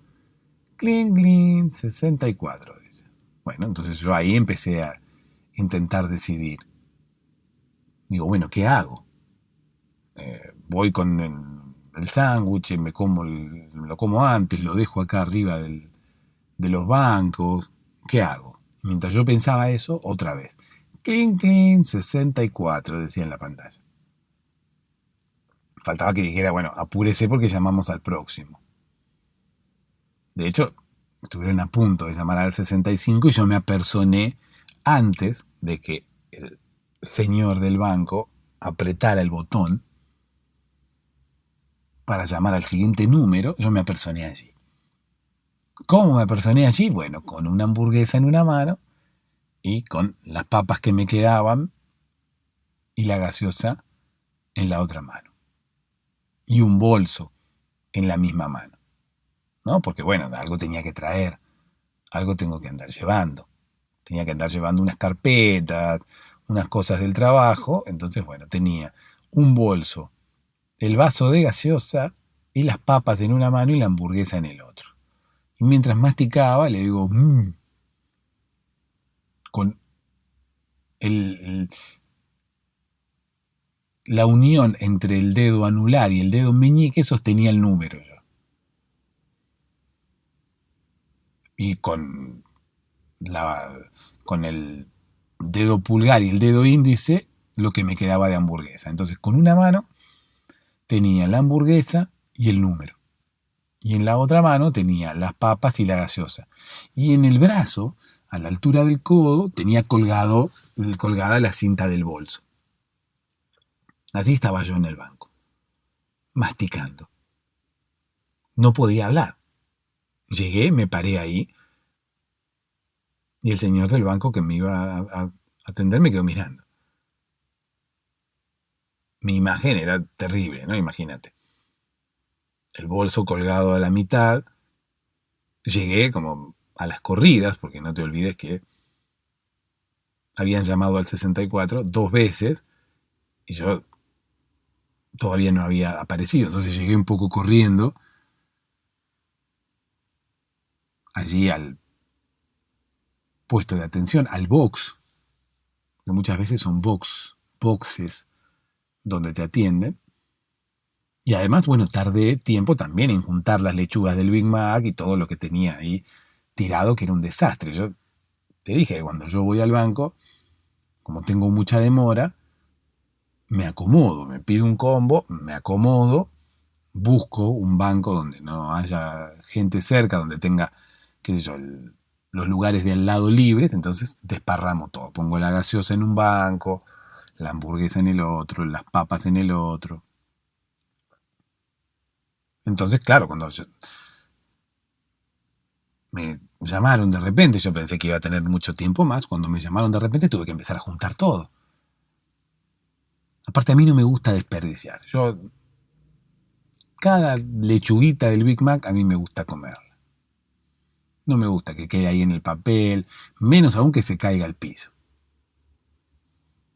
Cling, cling, 64, dice. Bueno, entonces yo ahí empecé a intentar decidir. Digo, bueno, ¿qué hago? Voy con el sándwich, me lo como antes, lo dejo acá arriba de los bancos. ¿Qué hago? Mientras yo pensaba eso, otra vez. Clean, clean, 64, decía en la pantalla. Faltaba que dijera, bueno, apúrese porque llamamos al próximo. De hecho, estuvieron a punto de llamar al 65 y yo me apersoné antes de que el señor del banco apretara el botón para llamar al siguiente número. Yo me apersoné allí. ¿Cómo me apersoné allí? Bueno, con una hamburguesa en una mano y con las papas que me quedaban y la gaseosa en la otra mano. Y un bolso en la misma mano. ¿No? Porque bueno, algo tenía que traer, algo tengo que andar llevando. Tenía que andar llevando unas carpetas, unas cosas del trabajo. Entonces, bueno, tenía un bolso, el vaso de gaseosa y las papas en una mano y la hamburguesa en el otro. Y mientras masticaba, le digo, con la unión entre el dedo anular y el dedo meñique sostenía el número yo. Y con el dedo pulgar y el dedo índice lo que me quedaba de hamburguesa. Entonces con una mano tenía la hamburguesa y el número. Y en la otra mano tenía las papas y la gaseosa. Y en el brazo, a la altura del codo, tenía colgada la cinta del bolso. Así estaba yo en el banco, masticando. No podía hablar. Llegué, me paré ahí, y el señor del banco que me iba a atender me quedó mirando. Mi imagen era terrible, ¿no? Imagínate. El bolso colgado a la mitad. Llegué como a las corridas, porque no te olvides que habían llamado al 64 2 veces y yo todavía no había aparecido. Entonces llegué un poco corriendo allí al puesto de atención, al box, que muchas veces son boxes donde te atienden. Y además, bueno, tardé tiempo también en juntar las lechugas del Big Mac y todo lo que tenía ahí tirado, que era un desastre. Yo te dije que cuando yo voy al banco, como tengo mucha demora, me acomodo, me pido un combo, me acomodo, busco un banco donde no haya gente cerca, donde tenga, qué sé yo, los lugares de al lado libres, entonces desparramo todo. Pongo la gaseosa en un banco, la hamburguesa en el otro, las papas en el otro. Entonces, claro, cuando me llamaron de repente, yo pensé que iba a tener mucho tiempo más, cuando me llamaron de repente tuve que empezar a juntar todo. Aparte a mí no me gusta desperdiciar. Cada lechuguita del Big Mac a mí me gusta comerla. No me gusta que quede ahí en el papel, menos aún que se caiga al piso.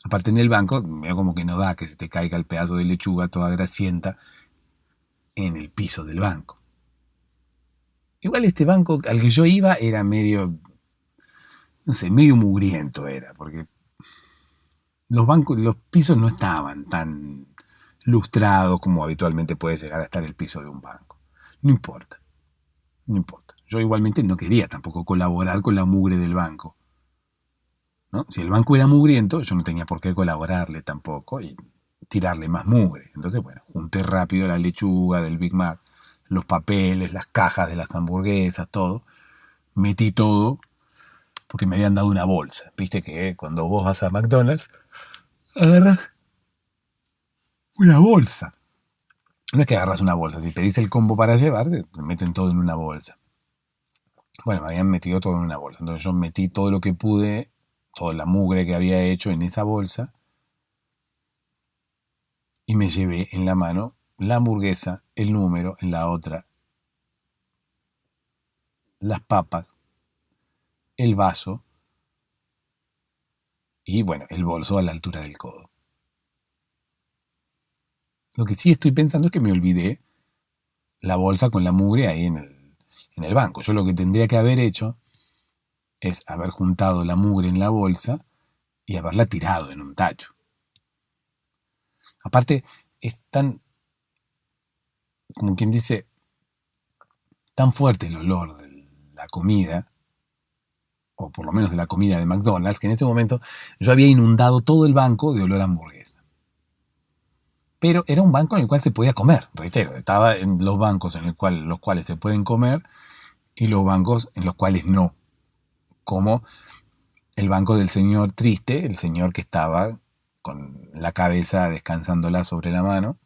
Aparte en el banco, veo como que no da que se te caiga el pedazo de lechuga toda grasienta en el piso del banco. Igual este banco al que yo iba era medio, no sé, medio mugriento era, porque los pisos no estaban tan lustrados como habitualmente puede llegar a estar el piso de un banco. No importa, no importa. Yo igualmente no quería tampoco colaborar con la mugre del banco, ¿no? Si el banco era mugriento, yo no tenía por qué colaborarle tampoco y tirarle más mugre. Entonces, bueno, junté rápido la lechuga del Big Mac, los papeles, las cajas de las hamburguesas, todo. Metí todo porque me habían dado una bolsa. Viste que cuando vos vas a McDonald's, agarras una bolsa. No es que agarras una bolsa, si pedís el combo para llevar, te meten todo en una bolsa. Bueno, me habían metido todo en una bolsa. Entonces yo metí todo lo que pude, toda la mugre que había hecho en esa bolsa, y me llevé en la mano la hamburguesa, el número, en la otra, las papas, el vaso y, bueno, el bolso a la altura del codo. Lo que sí estoy pensando es que me olvidé la bolsa con la mugre ahí en el banco. Yo lo que tendría que haber hecho es haber juntado la mugre en la bolsa y haberla tirado en un tacho. Aparte, es tan, como quien dice, tan fuerte el olor de la comida, o por lo menos de la comida de McDonald's, que en este momento yo había inundado todo el banco de olor a hamburguesa. Pero era un banco en el cual se podía comer, reitero, estaba en los bancos en los cuales se pueden comer y los bancos en los cuales no, como el banco del señor triste, el señor que estaba con la cabeza descansándola sobre la mano,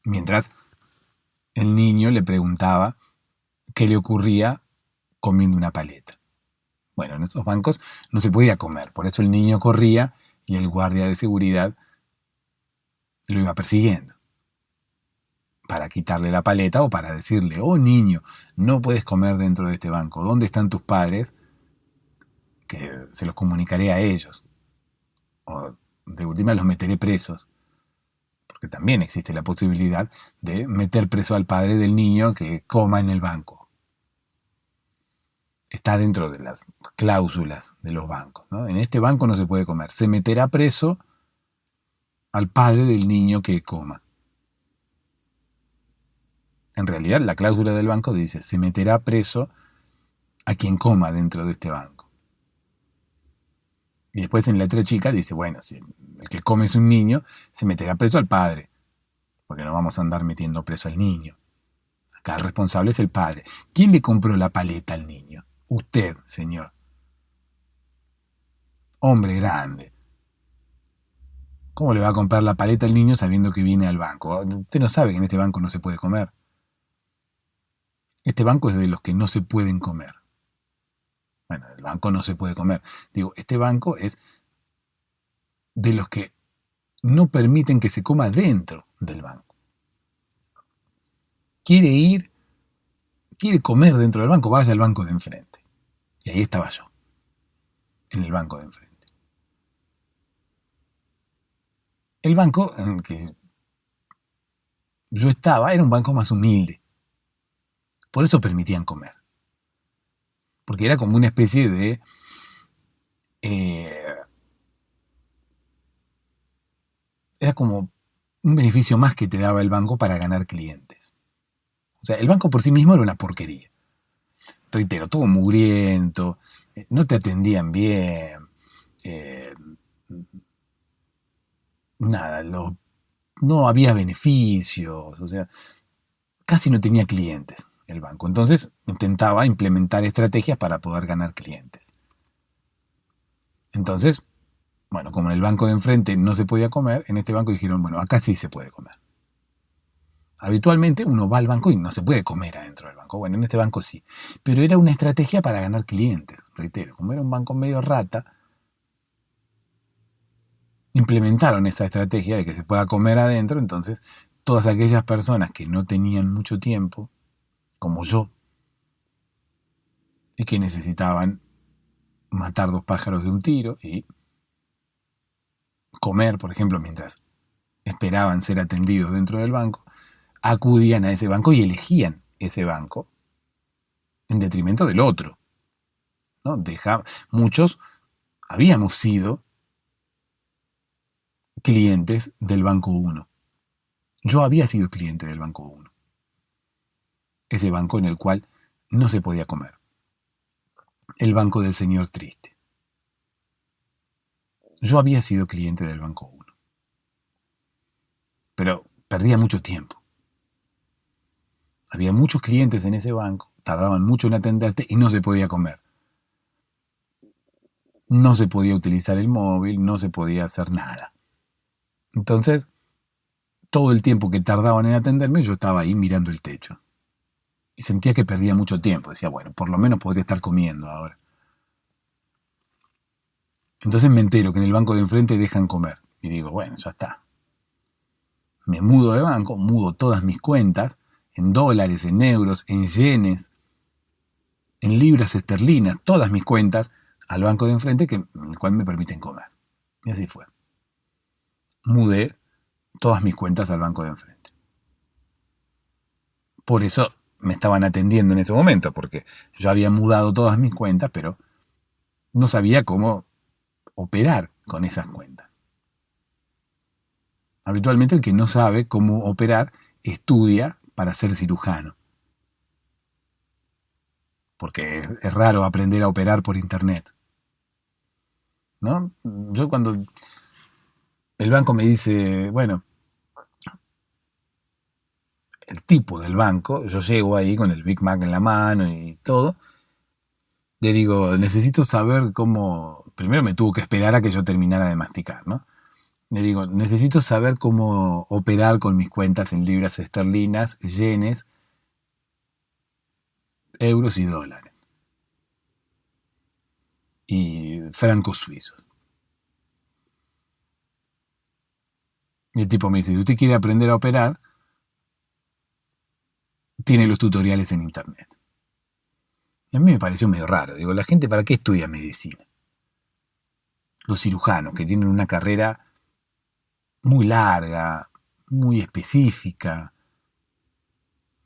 mientras el niño le preguntaba qué le ocurría comiendo una paleta. Bueno, en esos bancos no se podía comer, por eso el niño corría y el guardia de seguridad lo iba persiguiendo para quitarle la paleta o para decirle, oh niño, no puedes comer dentro de este banco, ¿dónde están tus padres? Que se los comunicaré a ellos, o de última los meteré presos, porque también existe la posibilidad de meter preso al padre del niño que coma en el banco. Está dentro de las cláusulas de los bancos, ¿no? En este banco no se puede comer, se meterá preso al padre del niño que coma. En realidad, la cláusula del banco dice, se meterá preso a quien coma dentro de este banco. Y después en letra chica dice, bueno, si el que come es un niño, se meterá preso al padre, porque no vamos a andar metiendo preso al niño. Acá el responsable es el padre. ¿Quién le compró la paleta al niño? Usted, señor. Hombre grande. ¿Cómo le va a comprar la paleta al niño sabiendo que viene al banco? Usted no sabe que en este banco no se puede comer. Este banco es de los que no se pueden comer. Bueno, el banco no se puede comer. Digo, este banco es de los que no permiten que se coma dentro del banco. Quiere comer dentro del banco, vaya al banco de enfrente. Y ahí estaba yo, en el banco de enfrente. El banco en el que yo estaba era un banco más humilde. Por eso permitían comer. Porque era como una especie de... era como un beneficio más que te daba el banco para ganar clientes. O sea, el banco por sí mismo era una porquería. Reitero, todo mugriento, no te atendían bien, eh, nada, no había beneficios, o sea, casi no tenía clientes el banco. Entonces intentaba implementar estrategias para poder ganar clientes. Entonces, bueno, como en el banco de enfrente no se podía comer, en este banco dijeron, bueno, acá sí se puede comer. Habitualmente uno va al banco y no se puede comer adentro del banco. Bueno, en este banco sí. Pero era una estrategia para ganar clientes, reitero. Como era un banco medio rata, implementaron esa estrategia de que se pueda comer adentro. Entonces, todas aquellas personas que no tenían mucho tiempo, como yo, y que necesitaban matar dos pájaros de un tiro y comer, por ejemplo, mientras esperaban ser atendidos dentro del banco, acudían a ese banco y elegían ese banco en detrimento del otro, ¿no? Muchos habíamos sido clientes del Banco 1. Yo había sido cliente del Banco 1. Ese banco en el cual no se podía comer. El banco del señor triste. Yo había sido cliente del Banco 1. Pero perdía mucho tiempo. Había muchos clientes en ese banco, tardaban mucho en atenderte y no se podía comer. No se podía utilizar el móvil, no se podía hacer nada. Entonces, todo el tiempo que tardaban en atenderme, yo estaba ahí mirando el techo. Y sentía que perdía mucho tiempo. Decía, bueno, por lo menos podría estar comiendo ahora. Entonces me entero que en el banco de enfrente dejan comer. Y digo, bueno, ya está. Me mudo de banco, mudo todas mis cuentas, en dólares, en euros, en yenes, en libras esterlinas, todas mis cuentas, al banco de enfrente, en el cual me permiten comer. Y así fue. Mudé todas mis cuentas al banco de enfrente. Por eso me estaban atendiendo en ese momento, porque yo había mudado todas mis cuentas, pero no sabía cómo operar con esas cuentas. Habitualmente el que no sabe cómo operar estudia para ser cirujano. Porque es raro aprender a operar por internet, ¿no? Yo cuando el banco me dice, bueno, el tipo del banco, yo llego ahí con el Big Mac en la mano y todo, le digo, necesito saber cómo, primero me tuvo que esperar a que yo terminara de masticar, ¿no? Le digo, necesito saber cómo operar con mis cuentas en libras esterlinas, yenes, euros y dólares. Y francos suizos. Y el tipo me dice, si usted quiere aprender a operar, tiene los tutoriales en internet. Y a mí me pareció medio raro. Digo, ¿la gente para qué estudia medicina? Los cirujanos, que tienen una carrera muy larga, muy específica.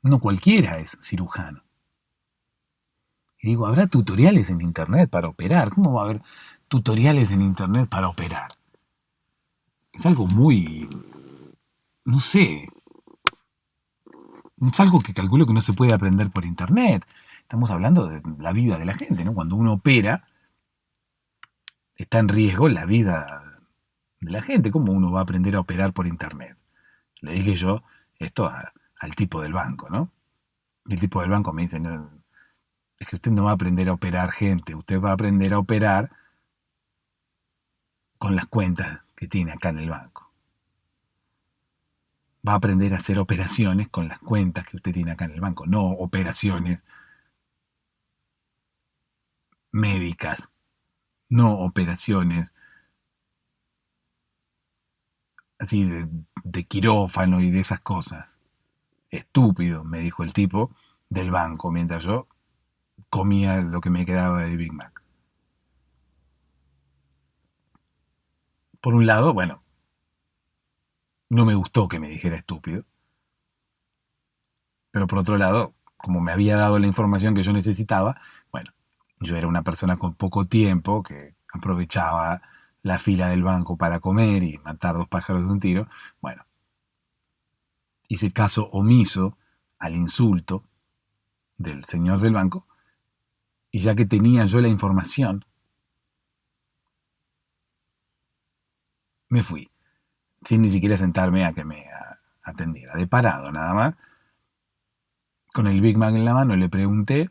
No cualquiera es cirujano. Y digo, ¿habrá tutoriales en internet para operar? ¿Cómo va a haber tutoriales en internet para operar? Es algo muy... no sé. Es algo que calculo que no se puede aprender por internet. Estamos hablando de la vida de la gente, ¿no? Cuando uno opera, está en riesgo la vida de la gente. ¿Cómo uno va a aprender a operar por internet? Le dije yo esto al tipo del banco, ¿no? Y el tipo del banco me dice, no, es que usted no va a aprender a operar gente, usted va a aprender a operar con las cuentas que tiene acá en el banco. Va a aprender a hacer operaciones con las cuentas que usted tiene acá en el banco, no operaciones médicas, no operaciones así de quirófano y de esas cosas. Estúpido, me dijo el tipo del banco mientras yo comía lo que me quedaba de Big Mac. Por un lado, bueno, no me gustó que me dijera estúpido, pero por otro lado, como me había dado la información que yo necesitaba, bueno, yo era una persona con poco tiempo que aprovechaba la fila del banco para comer y matar dos pájaros de un tiro. Bueno, hice caso omiso al insulto del señor del banco y ya que tenía yo la información, me fui, sin ni siquiera sentarme a que me atendiera, de parado nada más. Con el Big Mac en la mano le pregunté,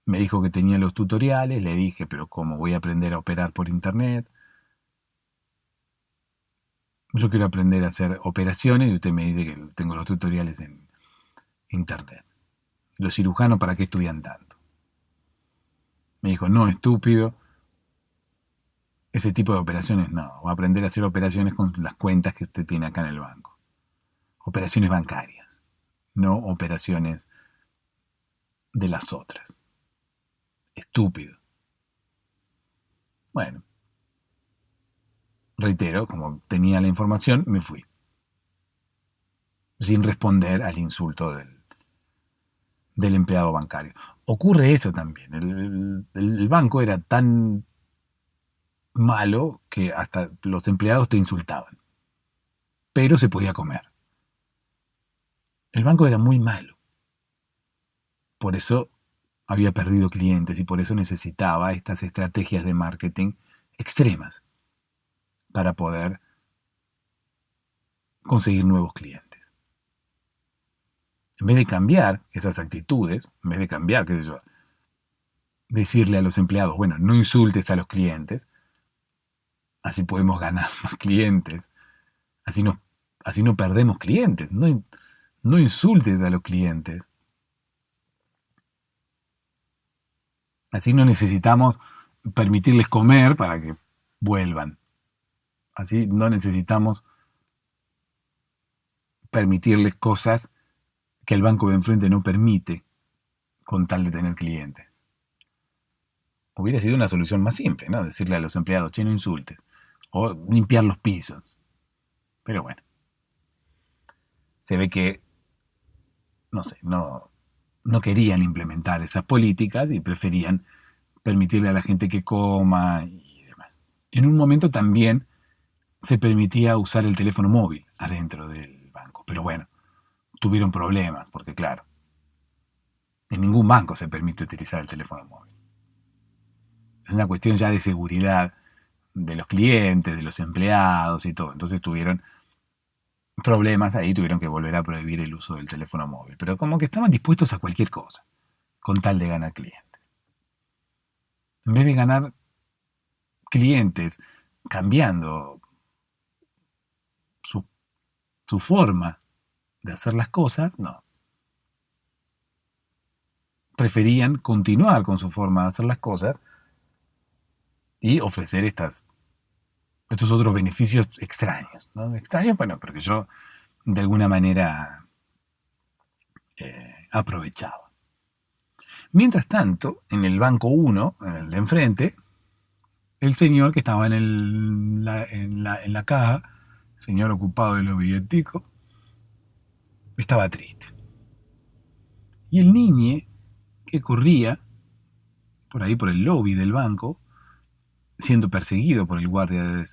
me dijo que tenía los tutoriales, le dije, pero ¿cómo voy a aprender a operar por internet? Yo quiero aprender a hacer operaciones y usted me dice que tengo los tutoriales en internet. Los cirujanos, ¿para qué estudian tanto? Me dijo, no, estúpido, ese tipo de operaciones no, va a aprender a hacer operaciones con las cuentas que usted tiene acá en el banco. Operaciones bancarias, no operaciones de las otras. Estúpido. Bueno, reitero, como tenía la información, me fui. Sin responder al insulto del empleado bancario. Ocurre eso también. El banco era tan malo que hasta los empleados te insultaban. Pero se podía comer. El banco era muy malo. Por eso había perdido clientes y por eso necesitaba estas estrategias de marketing extremas para poder conseguir nuevos clientes. En vez de cambiar esas actitudes, en vez de cambiar, qué sé yo, decirle a los empleados, bueno, no insultes a los clientes, así podemos ganar más clientes, así no perdemos clientes, no insultes a los clientes. Así no necesitamos permitirles comer para que vuelvan. Así no necesitamos permitirles cosas que el banco de enfrente no permite con tal de tener clientes. Hubiera sido una solución más simple, ¿no? Decirle a los empleados, che, no insultes. O limpiar los pisos. Pero bueno. Se ve que, no sé, no querían implementar esas políticas y preferían permitirle a la gente que coma y demás. En un momento también se permitía usar el teléfono móvil adentro del banco. Pero bueno, tuvieron problemas, porque claro, en ningún banco se permite utilizar el teléfono móvil. Es una cuestión ya de seguridad de los clientes, de los empleados y todo. Entonces tuvieron problemas ahí, tuvieron que volver a prohibir el uso del teléfono móvil. Pero como que estaban dispuestos a cualquier cosa, con tal de ganar clientes. En vez de ganar clientes cambiando su forma de hacer las cosas, no. Preferían continuar con su forma de hacer las cosas y ofrecer estos otros beneficios extraños, ¿no? Extraños, bueno, porque yo de alguna manera aprovechaba. Mientras tanto, en el banco 1, en el de enfrente, el señor que estaba en la caja, el señor ocupado de los billeticos, estaba triste. Y el niño que corría por ahí por el lobby del banco, siendo perseguido por el guardia de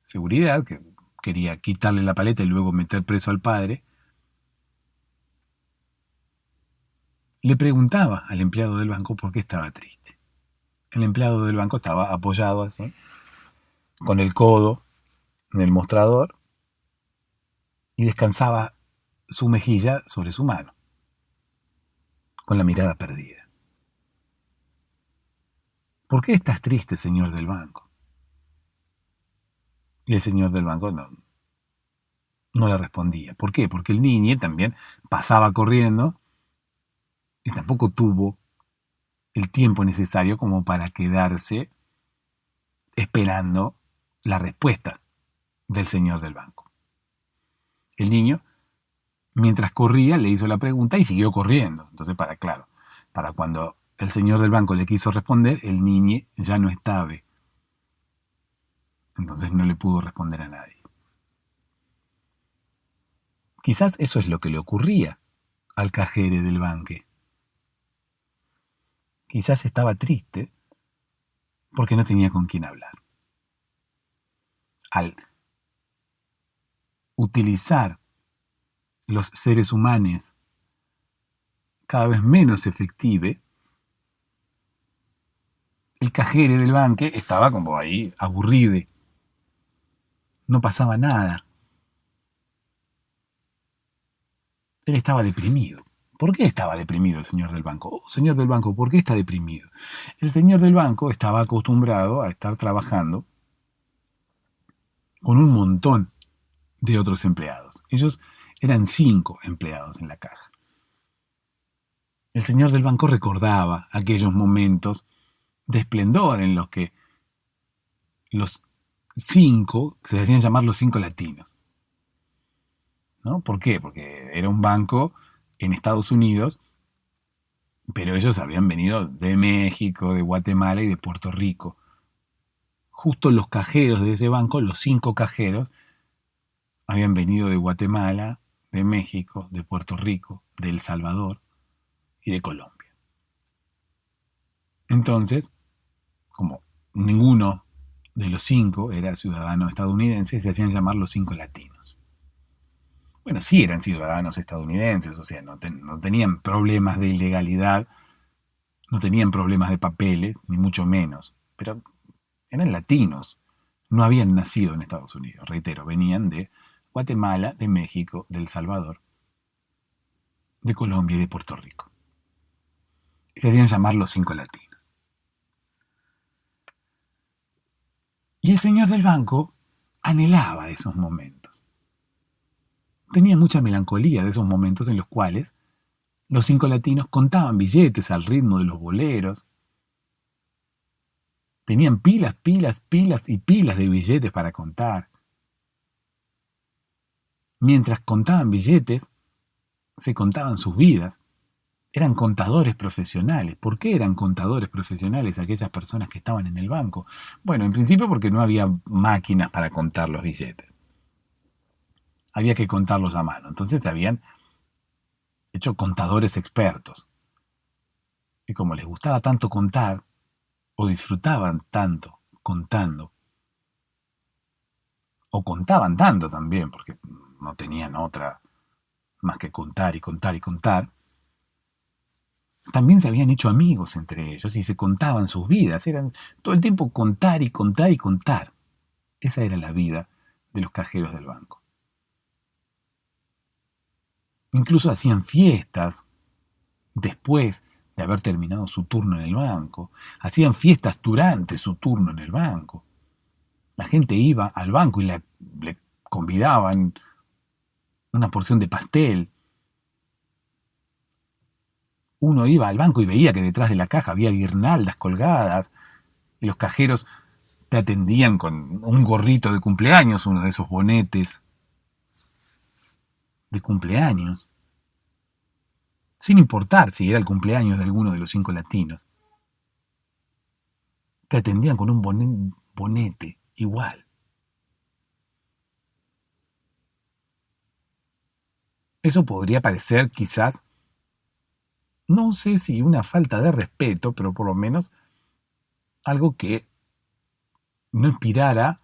seguridad, que quería quitarle la paleta y luego meter preso al padre, le preguntaba al empleado del banco por qué estaba triste. El empleado del banco estaba apoyado así, con el codo en el mostrador, y descansaba su mejilla sobre su mano, con la mirada perdida. ¿Por qué estás triste, señor del banco? Y el señor del banco no le respondía. ¿Por qué? Porque el niño también pasaba corriendo y tampoco tuvo el tiempo necesario como para quedarse esperando la respuesta del señor del banco. El niño, mientras corría, le hizo la pregunta y siguió corriendo. Entonces, para cuando el señor del banco le quiso responder, el niño ya no estaba. Entonces no le pudo responder a nadie. Quizás eso es lo que le ocurría al cajere del banque. Quizás estaba triste porque no tenía con quién hablar. Al utilizar los seres humanos cada vez menos efective, el cajere del banque estaba como ahí, aburrido. No pasaba nada. Él estaba deprimido. ¿Por qué estaba deprimido el señor del banco? Oh, señor del banco, ¿por qué está deprimido? El señor del banco estaba acostumbrado a estar trabajando con un montón de otros empleados. Ellos eran 5 empleados en la caja. El señor del banco recordaba aquellos momentos de esplendor en los que los 5, se decían llamar los 5 latinos. ¿No? ¿Por qué? Porque era un banco en Estados Unidos, pero ellos habían venido de México, de Guatemala y de Puerto Rico. Justo los cajeros de ese banco, los 5 cajeros, habían venido de Guatemala, de México, de Puerto Rico, de El Salvador y de Colombia. Entonces, como ninguno de los 5 era ciudadano estadounidense, se hacían llamar los 5 latinos. Bueno, sí eran ciudadanos estadounidenses, o sea, no tenían problemas de ilegalidad, no tenían problemas de papeles, ni mucho menos, pero eran latinos, no habían nacido en Estados Unidos, reitero, venían de Guatemala, de México, de El Salvador, de Colombia y de Puerto Rico. Y se hacían llamar los 5 latinos. Y el señor del banco anhelaba esos momentos. Tenía mucha melancolía de esos momentos en los cuales los 5 latinos contaban billetes al ritmo de los boleros. Tenían pilas y pilas de billetes para contar. Mientras contaban billetes, se contaban sus vidas. Eran contadores profesionales. ¿Por qué eran contadores profesionales aquellas personas que estaban en el banco? Bueno, en principio porque no había máquinas para contar los billetes. Había que contarlos a mano. Entonces se habían hecho contadores expertos. Y como les gustaba tanto contar, o disfrutaban tanto contando, o contaban tanto también, porque no tenían otra más que contar y contar y contar, también se habían hecho amigos entre ellos y se contaban sus vidas. Eran todo el tiempo contar y contar y contar. Esa era la vida de los cajeros del banco. Incluso hacían fiestas después de haber terminado su turno en el banco. Hacían fiestas durante su turno en el banco. La gente iba al banco y le convidaban una porción de pastel. Uno iba al banco y veía que detrás de la caja había guirnaldas colgadas y los cajeros te atendían con un gorrito de cumpleaños, uno de esos bonetes de cumpleaños, sin importar si era el cumpleaños de alguno de los 5 latinos. Te atendían con un bonete igual. Eso podría parecer quizás, no sé si una falta de respeto, pero por lo menos algo que no inspirara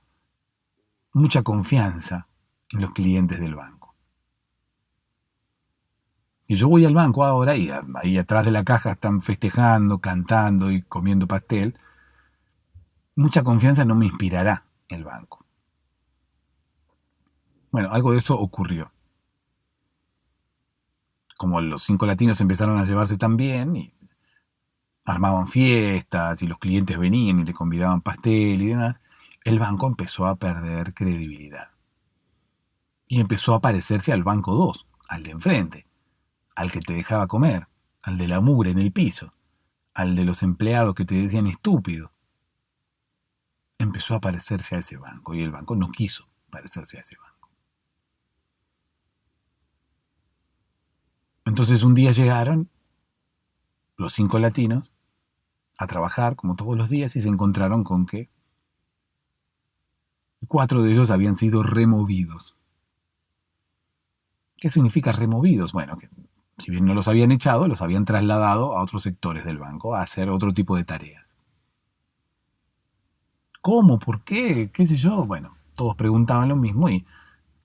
mucha confianza en los clientes del banco. Y yo voy al banco ahora y ahí atrás de la caja están festejando, cantando y comiendo pastel. Mucha confianza no me inspirará el banco. Bueno, algo de eso ocurrió. Como los 5 latinos empezaron a llevarse tan bien y armaban fiestas y los clientes venían y le convidaban pastel y demás, el banco empezó a perder credibilidad. Y empezó a parecerse al banco 2, al de enfrente, al que te dejaba comer, al de la mugre en el piso, al de los empleados que te decían estúpido. Empezó a parecerse a ese banco y el banco no quiso parecerse a ese banco. Entonces un día llegaron los 5 latinos a trabajar como todos los días y se encontraron con que 4 de ellos habían sido removidos. ¿Qué significa removidos? Bueno, que si bien no los habían echado, los habían trasladado a otros sectores del banco a hacer otro tipo de tareas. ¿Cómo? ¿Por qué? ¿Qué sé yo? Bueno, todos preguntaban lo mismo y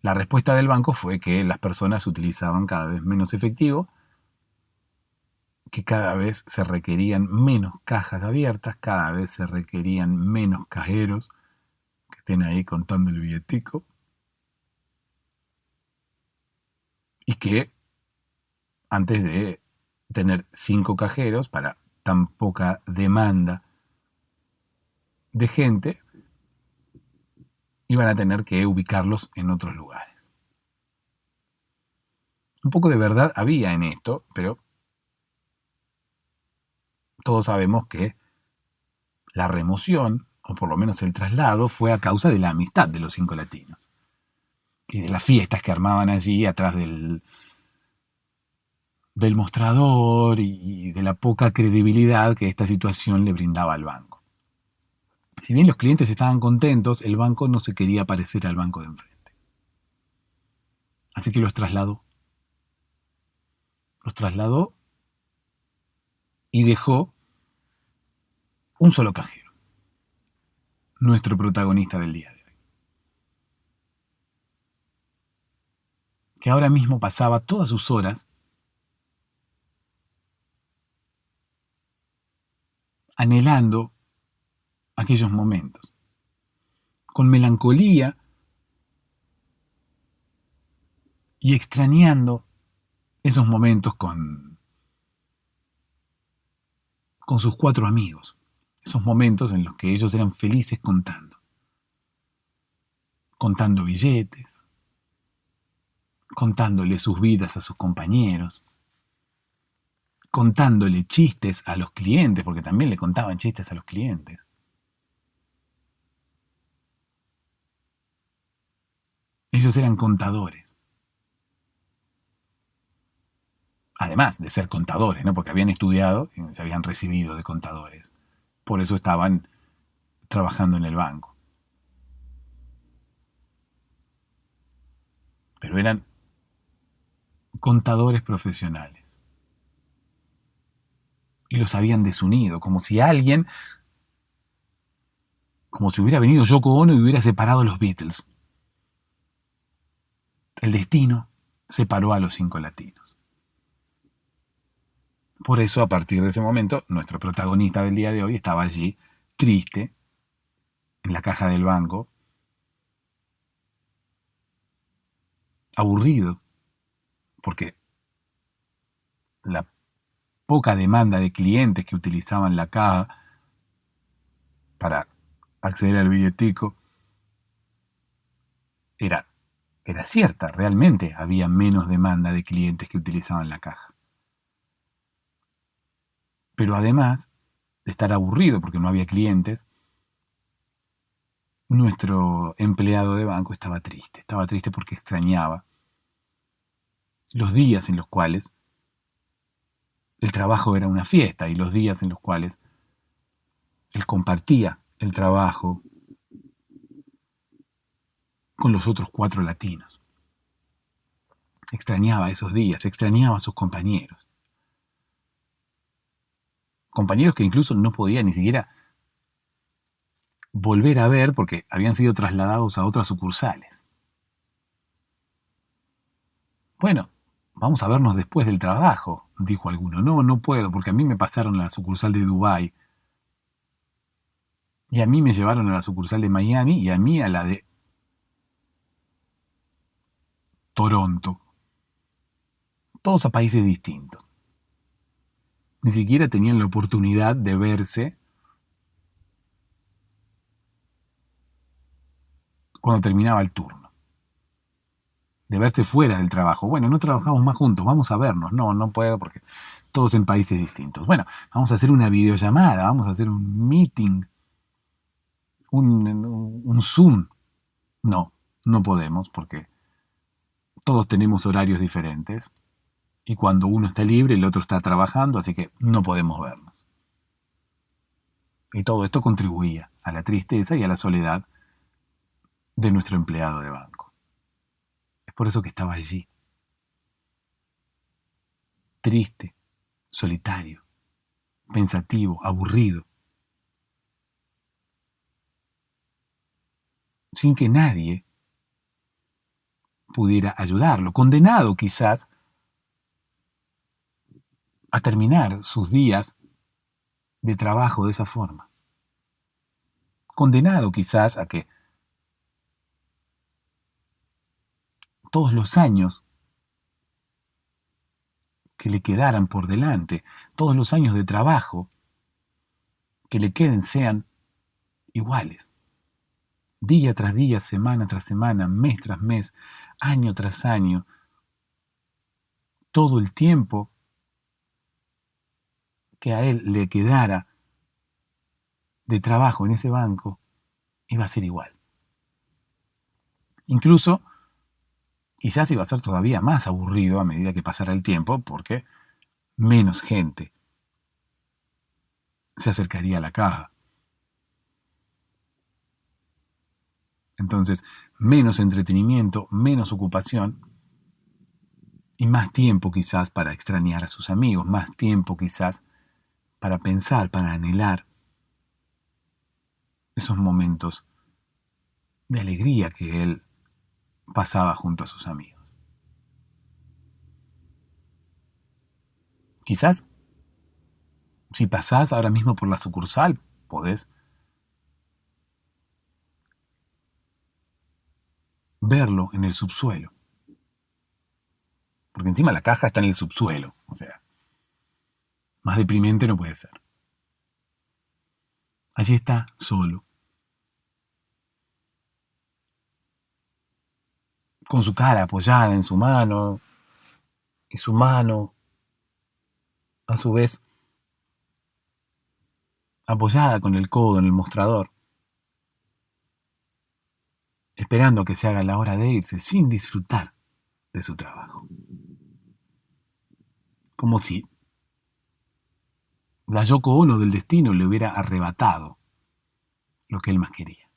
la respuesta del banco fue que las personas utilizaban cada vez menos efectivo, que cada vez se requerían menos cajas abiertas, cada vez se requerían menos cajeros que estén ahí contando el billetico, y que antes de tener 5 cajeros para tan poca demanda de gente, iban a tener que ubicarlos en otros lugares. Un poco de verdad había en esto, pero todos sabemos que la remoción, o por lo menos el traslado, fue a causa de la amistad de los 5 latinos y de las fiestas que armaban allí atrás del mostrador y de la poca credibilidad que esta situación le brindaba al banco. Si bien los clientes estaban contentos, el banco no se quería parecer al banco de enfrente. Así que los trasladó. Los trasladó y dejó un solo cajero, nuestro protagonista del día de hoy, que ahora mismo pasaba todas sus horas anhelando aquellos momentos, con melancolía y extrañando esos momentos con sus 4 amigos, esos momentos en los que ellos eran felices contando billetes, contándole sus vidas a sus compañeros, contándole chistes a los clientes, porque también le contaban chistes a los clientes. Ellos eran contadores. Además de ser contadores, ¿no? Porque habían estudiado y se habían recibido de contadores. Por eso estaban trabajando en el banco. Pero eran contadores profesionales. Y los habían desunido, como si hubiera venido Yoko Ono y hubiera separado a los Beatles. El destino separó a los 5 latinos. Por eso, a partir de ese momento, nuestro protagonista del día de hoy estaba allí, triste, en la caja del banco, aburrido, porque la poca demanda de clientes que utilizaban la caja para acceder al billetico era cierta, realmente había menos demanda de clientes que utilizaban la caja. Pero además de estar aburrido porque no había clientes, nuestro empleado de banco estaba triste porque extrañaba los días en los cuales el trabajo era una fiesta y los días en los cuales él compartía el trabajo con los otros 4 latinos. Extrañaba esos días, extrañaba a sus compañeros. Compañeros que incluso no podía ni siquiera volver a ver porque habían sido trasladados a otras sucursales. Bueno, vamos a vernos después del trabajo, dijo alguno. No puedo, porque a mí me pasaron a la sucursal de Dubái, y a mí me llevaron a la sucursal de Miami, y a mí a la de Toronto. Todos a países distintos. Ni siquiera tenían la oportunidad de verse cuando terminaba el turno. De verse fuera del trabajo. Bueno, no trabajamos más juntos, vamos a vernos. No puedo porque todos en países distintos. Bueno, vamos a hacer una videollamada, vamos a hacer un meeting, un Zoom. No no podemos porque todos tenemos horarios diferentes y cuando uno está libre el otro está trabajando, así que no podemos vernos. Y todo esto contribuía a la tristeza y a la soledad de nuestro empleado de banco. Es por eso que estaba allí, triste, solitario, pensativo, aburrido, sin que nadie pudiera ayudarlo, condenado quizás a terminar sus días de trabajo de esa forma, condenado quizás a que todos los años que le quedaran por delante, todos los años de trabajo que le queden sean iguales. Día tras día, semana tras semana, mes tras mes, año tras año, todo el tiempo que a él le quedara de trabajo en ese banco iba a ser igual. Incluso, quizás iba a ser todavía más aburrido a medida que pasara el tiempo, porque menos gente se acercaría a la caja. Entonces, menos entretenimiento, menos ocupación y más tiempo quizás para extrañar a sus amigos, más tiempo quizás para pensar, para anhelar esos momentos de alegría que él pasaba junto a sus amigos. Quizás, si pasás ahora mismo por la sucursal, podés verlo en el subsuelo. Porque encima la caja está en el subsuelo. O sea, más deprimente no puede ser. Allí está, solo. Con su cara apoyada en su mano. Y su mano, a su vez, apoyada con el codo en el mostrador. Esperando que se haga la hora de irse sin disfrutar de su trabajo. Como si la Yoko Ono del destino le hubiera arrebatado lo que él más quería.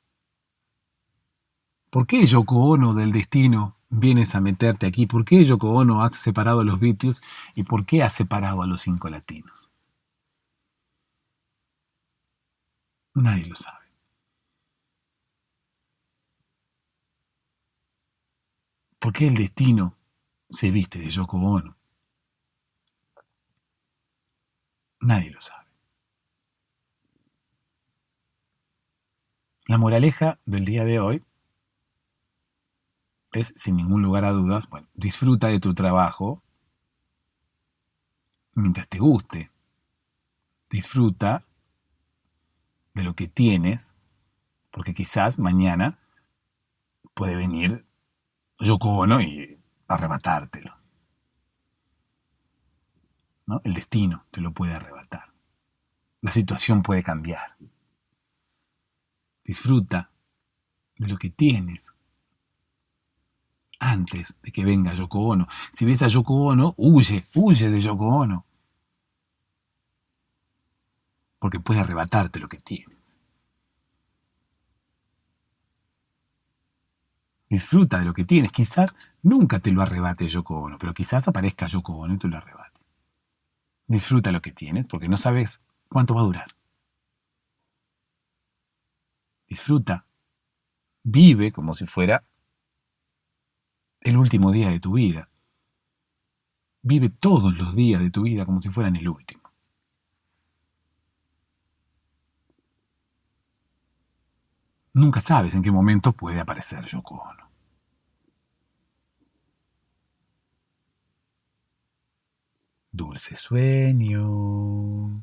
¿Por qué, Yoko Ono del destino, vienes a meterte aquí? ¿Por qué, Yoko Ono, has separado a los Beatles? ¿Y por qué has separado a los 5 latinos? Nadie lo sabe. ¿Por qué el destino se viste de Yoko Ono? Nadie lo sabe. La moraleja del día de hoy es, sin ningún lugar a dudas, bueno, disfruta de tu trabajo mientras te guste. Disfruta de lo que tienes, porque quizás mañana puede venir Yoko Ono y arrebatártelo, ¿no? El destino te lo puede arrebatar. La situación puede cambiar. Disfruta de lo que tienes antes de que venga Yoko Ono. Si ves a Yoko Ono, huye de Yoko Ono. Porque puede arrebatarte lo que tienes. Disfruta de lo que tienes. Quizás nunca te lo arrebate Yoko Ono, pero quizás aparezca Yoko Ono y te lo arrebate. Disfruta lo que tienes porque no sabes cuánto va a durar. Disfruta. Vive como si fuera el último día de tu vida. Vive todos los días de tu vida como si fueran el último. Nunca sabes en qué momento puede aparecer Yoko Ono. Dulces sueños.